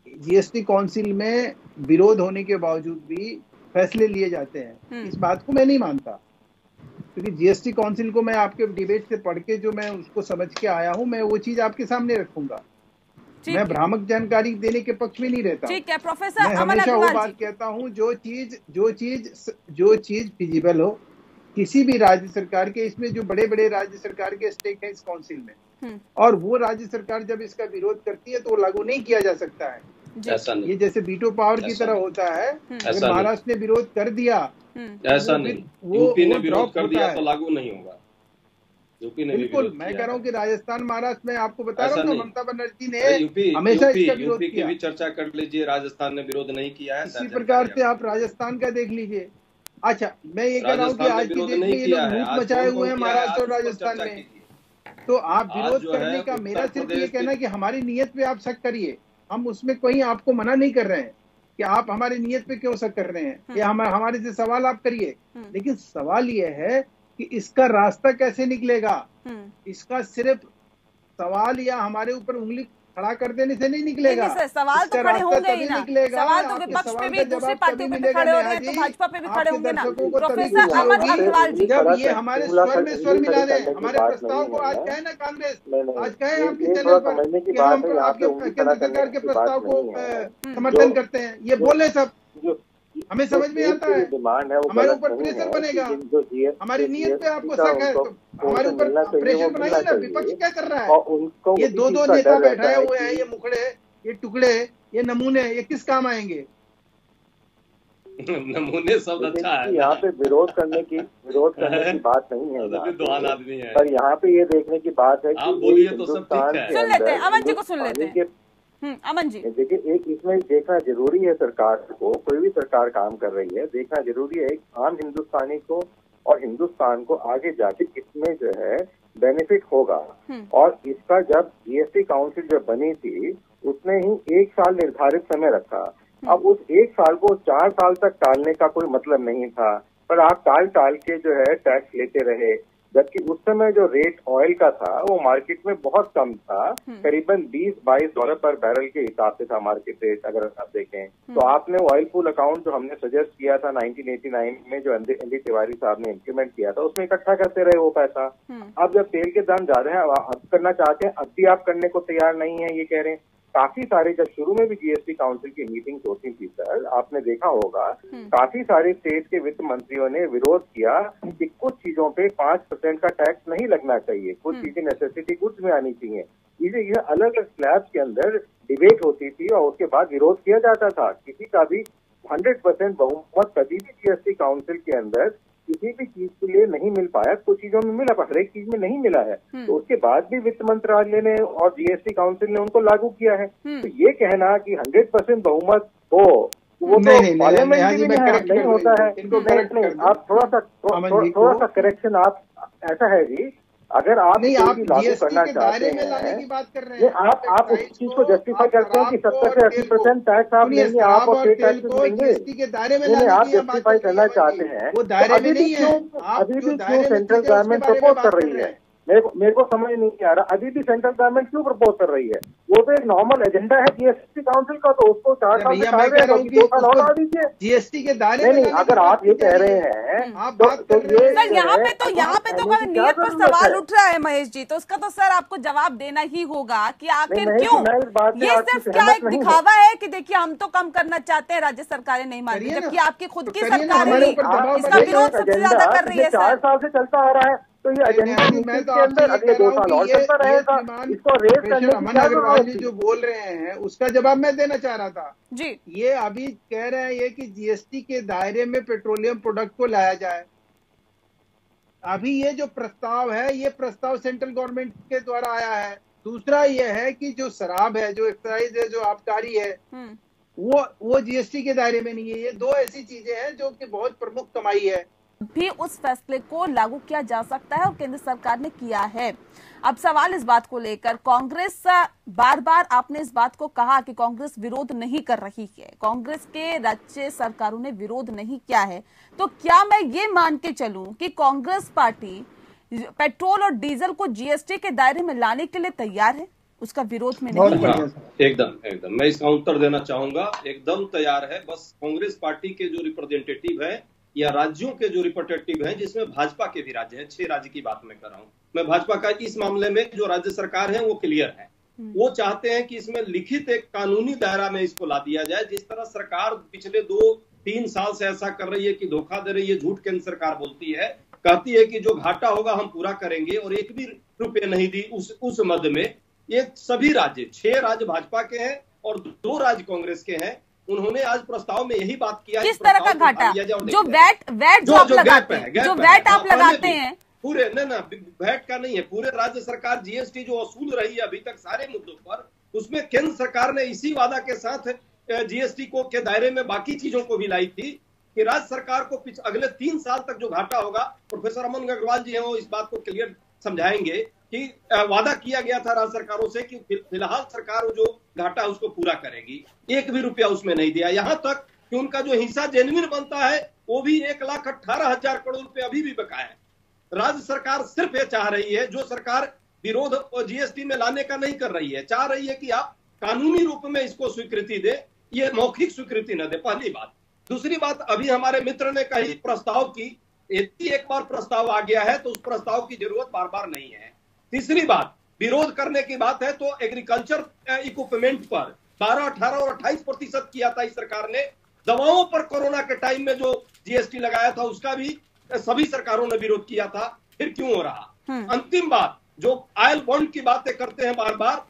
जीएसटी काउंसिल में विरोध होने के बावजूद भी फैसले लिए जाते हैं, इस बात को मैं नहीं मानता। क्योंकि जीएसटी काउंसिल को मैं आपके डिबेट से पढ़ के जो मैं उसको समझ के आया हूं, मैं वो चीज आपके सामने रखूंगा। मैं भ्रामक जानकारी देने के पक्ष में नहीं रहता। ठीक है प्रोफेसर, मैं हमेशा वो बात कहता हूं, जो चीज फिजिबल हो किसी भी राज्य सरकार के, इसमें जो बड़े बड़े राज्य सरकार के स्टेक है इस काउंसिल में, और वो राज्य सरकार जब इसका विरोध करती है तो वो लागू नहीं किया जा सकता है। ये जैसे वीटो पावर की तरह होता है। अगर महाराष्ट्र ने विरोध कर दिया, ऐसा नहीं, यूपी ने विरोध कर दिया तो लागू नहीं होगा। बिल्कुल, मैं कह रहा हूँ कि राजस्थान, महाराष्ट्र में आपको बता रहा हूँ, ममता बनर्जी ने हमेशा इसका विरोध किया। की भी चर्चा कर लीजिए, राजस्थान ने विरोध नहीं किया है। इसी प्रकार से आप राजस्थान का देख लीजिए। अच्छा, मैं ये कह रहा हूँ कि आज की डेट में ये लोग भूख मचाए हुए हैं महाराष्ट्र और राजस्थान में, तो आप विरोध करने का, मेरा सिर्फ ये कहना कि हमारी नीयत पे आप शक करिए, हम उसमें कोई आपको मना नहीं कर रहे हैं कि आप हमारी नीयत पे क्यों शक कर रहे हैं, या हमारे से सवाल आप करिए, लेकिन सवाल ये है कि इसका रास्ता कैसे निकलेगा। इसका सिर्फ सवाल या हमारे ऊपर उंगली खड़ा कर देने से नहीं निकलेगा। सवाल तो खड़े होंगे ही ना, सवाल तो विपक्ष पे भी, दूसरी पार्टियों पे भी खड़े हो रहे हैं, तो भाजपा पे भी खड़े होंगे ना। प्रोफेसर अमन अग्रवाल जी, जब ये हमारे स्वर में स्वर मिला रहे, हमारे प्रस्ताव को आज कहे ना कांग्रेस, आज कहे आपके चैनल पर कि हम आपके केंद्र सरकार के प्रस्ताव को समर्थन करते हैं, ये बोले सब, हमें समझ में आता है, हमारे ऊपर प्रेशर बनेगा। हमारी नीयत पे आपको शक है तो हमारे ऊपर प्रेशर बनाइए ना। विपक्ष क्या कर रहा है? ये दो नेता बैठाए हुए हैं, ये मुखड़े, ये टुकड़े, ये नमूने, ये किस काम आएंगे? नमूने शब्द अच्छा है। यहाँ पे विरोध करने की बात नहीं है, आदमी है, पर यहाँ पे ये देखने की बात है कि बोलिए तो सब ठीक है। सुन लेते हैं अमन जी को, सुन लेते हैं अमन जी। देखिए, एक इसमें देखना जरूरी है, सरकार को, कोई भी सरकार काम कर रही है, देखना जरूरी है एक आम हिंदुस्तानी को और हिंदुस्तान को आगे जाके इसमें जो है बेनिफिट होगा। और इसका जब जीएसटी काउंसिल जब बनी थी, उसने ही 1 साल निर्धारित समय रखा। अब उस 1 साल को 4 साल तक टालने का कोई मतलब नहीं था, पर आप टाल के जो है टैक्स लेते रहे। जबकि उस समय जो रेट ऑयल का था वो मार्केट में बहुत कम था, करीबन $20-22 पर बैरल के हिसाब से था मार्केट रेट। अगर आप देखें तो आपने ऑयल पूल अकाउंट जो हमने सजेस्ट किया था 1989 में, जो एनडी तिवारी साहब ने इम्प्लीमेंट किया था, उसमें इकट्ठा करते रहे वो पैसा। अब जब तेल के दाम ज्यादा है, अब करना चाहते हैं, अब भी आप करने को तैयार नहीं है, ये कह रहे हैं। काफी सारे, जब शुरू में भी जीएसटी काउंसिल की मीटिंग्स होती थी सर, आपने देखा होगा काफी सारे स्टेट के वित्त मंत्रियों ने विरोध किया कि कुछ चीजों पे 5% का टैक्स नहीं लगना चाहिए, कुछ चीजें नेसेसिटी गुड्स में आनी चाहिए। ये अलग अलग स्लैब्स के अंदर डिबेट होती थी और उसके बाद विरोध किया जाता था। किसी का भी 100% बहुमत कभी भी जीएसटी काउंसिल के अंदर किसी भी चीज के लिए नहीं मिल पाया, कुछ चीजों में मिला, हर एक चीज में नहीं मिला है। तो उसके बाद भी वित्त मंत्रालय ने और जीएसटी काउंसिल ने उनको लागू किया है। तो ये कहना कि 100% बहुमत हो, वो तो पार्लियामेंट में नहीं होता है। नहीं, आप थोड़ा सा करेक्शन, आप ऐसा है जी, अगर आप नहीं, आप लागू करना चाहते हैं की बात कर रहे हैं, आप उस चीज को जस्टिफाई करते हैं कि 70 से 80% टैक्स आप लेंगे, आप और स्टेट टैक्स देंगे, आप जस्टिफाई करना चाहते हैं, वो दायरे में नहीं है। अभी भी क्यों सेंट्रल गवर्नमेंट प्रपोज कर रही है? मेरे को समझ नहीं आ रहा, अभी भी सेंट्रल गवर्नमेंट क्यों प्रपोज कर रही है? वो तो एक नॉर्मल एजेंडा है जीएसटी काउंसिल का, तो उसको 4 साल से 2 साल और बढ़ा दीजिए जीएसटी के दायरे में। नहीं, अगर आप ये कह रहे हैं तो यहाँ पे तो नियत पर सवाल उठ रहा है महेश जी, तो उसका तो सर आपको जवाब देना ही होगा कि आखिर क्यों ये सिर्फ क्या एक दिखावा है कि देखिए हम तो कम करना चाहते हैं, राज्य सरकारें नहीं मान रही, जबकि आपकी खुद की सरकार ही इसका विरोध सबसे ज्यादा कर रही है। 4 साल से चलता आ रहा है, तो ये एजेंडा के अंदर अगले 2 साल और चलता रहेगा। इसको रेस करने अमन अग्रवाल जी जो बोल रहे हैं उसका जवाब मैं देना चाह रहा था जी। ये अभी कह रहे हैं ये कि जीएसटी के दायरे में पेट्रोलियम प्रोडक्ट को लाया जाए। अभी ये जो प्रस्ताव है, ये प्रस्ताव सेंट्रल गवर्नमेंट के द्वारा आया है। दूसरा ये है कि जो शराब है, जो एक्साइज है, जो आबकारी है, वो जीएसटी के दायरे में नहीं है। ये 2 ऐसी चीजें हैं जो कि बहुत प्रमुख कमाई है। भी उस फैसले को लागू किया जा सकता है और केंद्र सरकार ने किया है। अब सवाल इस बात को लेकर, कांग्रेस बार बार आपने इस बात को कहा कि कांग्रेस विरोध नहीं कर रही है, कांग्रेस के राज्य सरकारों ने विरोध नहीं किया है, तो क्या मैं ये मान के चलूं कि कांग्रेस पार्टी पेट्रोल और डीजल को जीएसटी के दायरे में लाने के लिए तैयार है, उसका विरोध में नहीं है? एकदम मैं इसका उत्तर देना चाहूंगा, एकदम तैयार है। बस कांग्रेस पार्टी के जो रिप्रेजेंटेटिव है या राज्यों के जो रिप्रेजेंटेटिव हैं, जिसमें भाजपा के भी राज्य हैं, 6 राज्य की बात मैं कर रहा हूं, मैं भाजपा का इस मामले में जो राज्य सरकार है वो क्लियर है। वो चाहते हैं कि इसमें लिखित एक कानूनी दायरा में इसको ला दिया जाए। जिस तरह सरकार पिछले 2-3 साल से ऐसा कर रही है कि धोखा दे रही है, झूठ केंद्र सरकार बोलती है, कहती है कि जो घाटा होगा हम पूरा करेंगे, और 1 भी रुपये नहीं दी उस मद में। ये सभी राज्य, 6 राज्य भाजपा के हैं और 2 राज्य कांग्रेस के हैं। उन्होंने आज प्रस्ताव में यही बात किया, किस तरह का घाटा? जो वैट जो आप लगाते हैं पूरे वैट का नहीं है, पूरे राज्य सरकार जीएसटी जो वसूल रही है अभी तक सारे मुद्दों पर, उसमें केंद्र सरकार ने इसी वादा के साथ जीएसटी को के दायरे में बाकी चीजों को भी लाई थी कि राज्य सरकार को अगले 3 साल तक जो घाटा होगा, प्रोफेसर अमन अग्रवाल जी हैं वो इस बात को क्लियर समझाएंगे कि वादा किया गया था राज्य सरकारों से कि फिलहाल सरकार जो घाटा उसको पूरा करेगी। 1 भी रुपया उसमें नहीं दिया, यहां तक कि उनका जो हिस्सा जेन्युइन बनता है वो भी 1,18,000 करोड़ रुपए अभी भी बकाया है। राज्य सरकार सिर्फ ये चाह रही है, जो सरकार विरोध जीएसटी में लाने का नहीं कर रही है, चाह रही है कि आप कानूनी रूप में इसको स्वीकृति दे, ये मौखिक स्वीकृति न दे, पहली बात। दूसरी बात, अभी हमारे मित्र ने कही प्रस्ताव की, यदि एक बार प्रस्ताव आ गया है तो उस प्रस्ताव की जरूरत बार बार नहीं है। तीसरी बात, विरोध करने की बात है तो एग्रीकल्चर इक्विपमेंट पर 12, 18 और 28% किया था इस सरकार ने। दवाओं पर कोरोना के टाइम में जो जीएसटी लगाया था उसका भी सभी सरकारों ने विरोध किया था, फिर क्यों हो रहा? अंतिम बात, जो ऑयल बॉन्ड की बातें करते हैं बार बार,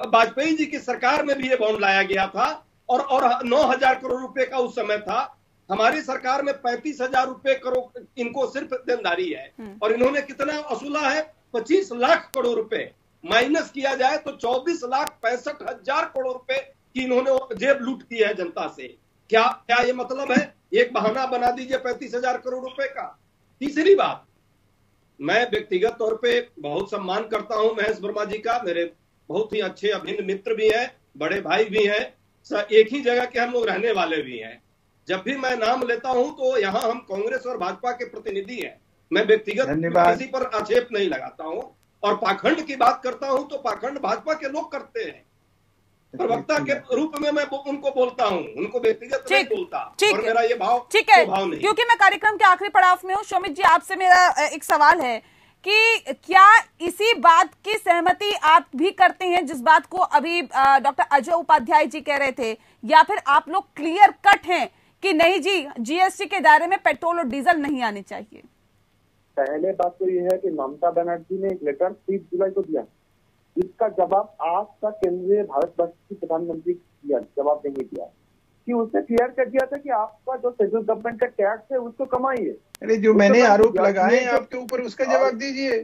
वाजपेयी जी की सरकार में भी ये बॉन्ड लाया गया था और 9,000 करोड़ रुपए का उस समय था। हमारी सरकार में 35,000 रुपए करोड़ इनको सिर्फ देनदारी है, और इन्होंने कितना वसूला है? 25 लाख करोड़ रुपए। माइनस किया जाए तो 24,65,000 करोड़ रुपए की इन्होंने जेब लूट की है जनता से। क्या ये मतलब है? एक बहाना बना दीजिए 35,000 करोड़ रुपए का। तीसरी बात, मैं व्यक्तिगत तौर पे बहुत सम्मान करता हूं महेश वर्मा जी का, मेरे बहुत ही अच्छे अभिन्न मित्र भी हैं, बड़े भाई भी हैं, एक ही जगह के हम लोग रहने वाले भी हैं। जब भी मैं नाम लेता हूं तो यहाँ हम कांग्रेस और भाजपा के प्रतिनिधि हैं, मैं व्यक्तिगत किसी पर आक्षेप नहीं लगाता हूं। और पाखंड की बात करता हूं तो पाखंड भाजपा के लोग करते हैं, प्रवक्ता के रूप में मैं उनको बोलता हूं, उनको व्यक्तिगत नहीं बोलता। और मेरा ये भाव ठीक है, भाव नहीं। क्योंकि मैं कार्यक्रम के आखिरी पड़ाव में हूं, शोमित जी आपसे मेरा एक सवाल है कि क्या इसी बात की सहमति आप भी करते हैं जिस बात को अभी डॉक्टर अजय उपाध्याय जी कह रहे थे, या फिर आप लोग क्लियर कट हैं कि नहीं जी जीएसटी के दायरे में पेट्रोल और डीजल नहीं आने चाहिए? पहले बात तो यह है कि ममता बनर्जी ने एक लेटर 30 जुलाई को दिया, इसका जवाब आज तक केंद्रीय भारत वर्ष की प्रधानमंत्री जवाब नहीं दिया, कि उसने क्लियर कर दिया था कि आपका जो सेंट्रल गवर्नमेंट का टैक्स है उसको कमाइए। अरे जो मैंने आरोप लगाए आपके ऊपर उसका जवाब दीजिए।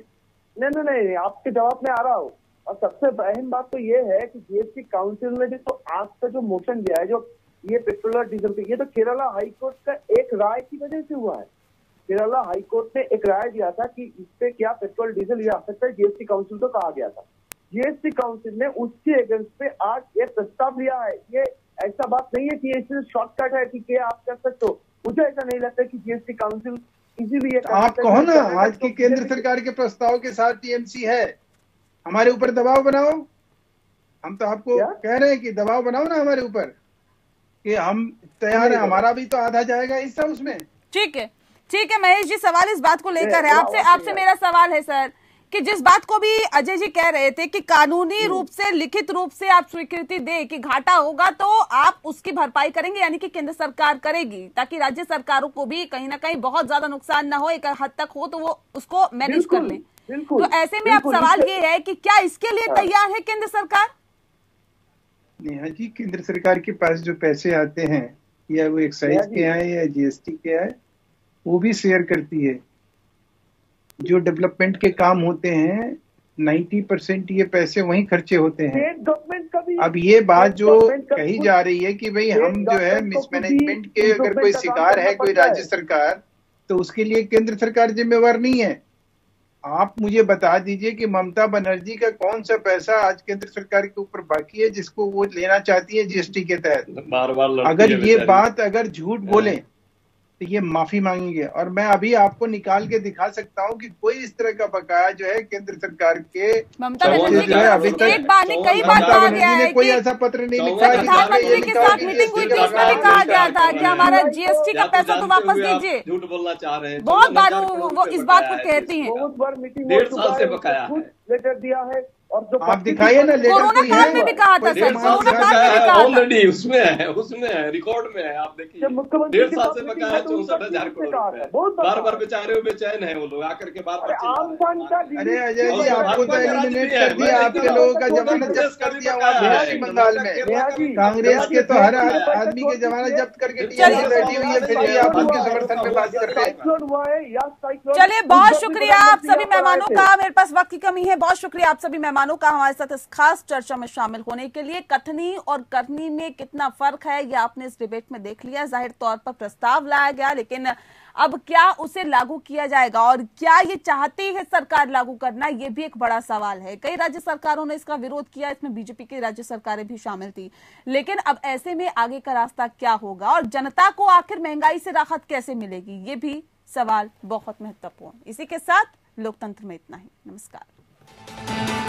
नहीं, आपके जवाब में आ रहा हूँ। और सबसे अहम बात तो ये है कि जीएसटी काउंसिल ने जो आज का जो मोशन दिया है, जो ये पेट्रोल और डीजल पे, ये तो केरला हाईकोर्ट का एक राय की वजह से हुआ है। केरला हाईकोर्ट ने एक राय दिया था कि इस पे क्या पेट्रोल डीजल आ सकता है, जीएसटी काउंसिल को कहा गया था। जीएसटी काउंसिल ने उसके अगेंस्ट पे आज ये प्रस्ताव लिया है। ये ऐसा बात नहीं है कि ये शॉर्टकट है कि क्या आप कर सकते हो। मुझे ऐसा नहीं लगता कि जीएसटी काउंसिल इजीली आप कहो ना, आज की केंद्र सरकार के प्रस्ताव के साथ टीएमसी है, हमारे ऊपर दबाव बनाओ। हम तो आपको कह रहे हैं कि दबाव बनाओ ना हमारे ऊपर, कि हम तैयार हैं, हमारा भी तो आधा जाएगा हिस्सा उसमें। ठीक है महेश जी, सवाल इस बात को लेकर है। आपसे मेरा सवाल है सर कि जिस बात को भी अजय जी कह रहे थे कि कानूनी रूप से, लिखित रूप से आप स्वीकृति दे कि घाटा होगा तो आप उसकी भरपाई करेंगे, यानी कि केंद्र सरकार करेगी, ताकि राज्य सरकारों को भी कहीं ना कहीं बहुत ज्यादा नुकसान ना हो, एक हद तक हो तो वो उसको मैनेज कर लें। तो ऐसे में अब सवाल ये है कि क्या इसके लिए तैयार है केंद्र सरकार? नेहा जी, केंद्र सरकार के पास जो पैसे आते हैं, या वो एक्साइज के आए या जीएसटी के आए, वो भी शेयर करती है। जो डेवलपमेंट के काम होते हैं 90% ये पैसे वहीं खर्चे होते हैं। अब ये बात जो कही जा रही है कि भाई हम जो है मिसमैनेजमेंट के अगर कोई शिकार है कोई राज्य सरकार, तो उसके लिए केंद्र सरकार जिम्मेवार नहीं है। आप मुझे बता दीजिए कि ममता बनर्जी का कौन सा पैसा आज केंद्र सरकार के ऊपर बाकी है जिसको वो लेना चाहती है जीएसटी के तहत। बार अगर ये बात अगर झूठ बोले तो ये माफी मांगेंगे। और मैं अभी आपको निकाल के दिखा सकता हूँ कि कोई इस तरह का बकाया जो है केंद्र सरकार के ममता बनर्जी जो है अभी तक कई बार कहा गया है कोई ऐसा पत्र नहीं लिखा है। प्रधानमंत्री के साथ मीटिंग हुई थी, उसमें भी कहा गया था कि हमारा जीएसटी का पैसा तो वापस दीजिए। झूठ बोलना चाह रहे हैं, बहुत बार वो इस बात को कहती है। बहुत बार मीटिंग 1.5 साल से बकाया है, लेटर दिया है। और जो आप दिखाइए ना, कोरोना काल में भी कहा था सर, कोरोना काल में भी कहा था। ऑलरेडी उसमें है, रिकॉर्ड में है। आप देखिए 1.5 साल से बकाया 64,000 करोड़ रुपए। बार बेचारे बेचैन है वो लोग आकर के बार। अरे अजय जी, आपको तो एलिमिनेट कर दिया, आपके लोगों का जमानत जब्त कर दिया वहाँ पश्चिम बंगाल में। कांग्रेस के तो हर आदमी के जमानत जब्त करके टीएमसी बैठी हुई है, फिर भी आप उनके समर्थन में बात कर रहे हैं। चलिए, बहुत शुक्रिया आप सभी मेहमानों का। मेरे पास वक्त की कमी है। बहुत शुक्रिया आप सभी मेहमानों का हमारे साथ इस खास चर्चा में शामिल होने के लिए। कथनी और करनी में कितना फर्क है ये आपने इस डिबेट में देख लिया। जाहिर तौर पर प्रस्ताव लाया गया, लेकिन अब क्या उसे लागू किया जाएगा और क्या ये चाहती है सरकार लागू करना, ये भी एक बड़ा सवाल है। कई राज्य सरकारों ने इसका विरोध किया, इसमें बीजेपी की राज्य सरकारें भी शामिल थी। लेकिन अब ऐसे में आगे का रास्ता क्या होगा और जनता को आखिर महंगाई से राहत कैसे मिलेगी, ये भी सवाल बहुत महत्वपूर्ण। इसी के साथ लोकतंत्र में इतना ही। नमस्कार।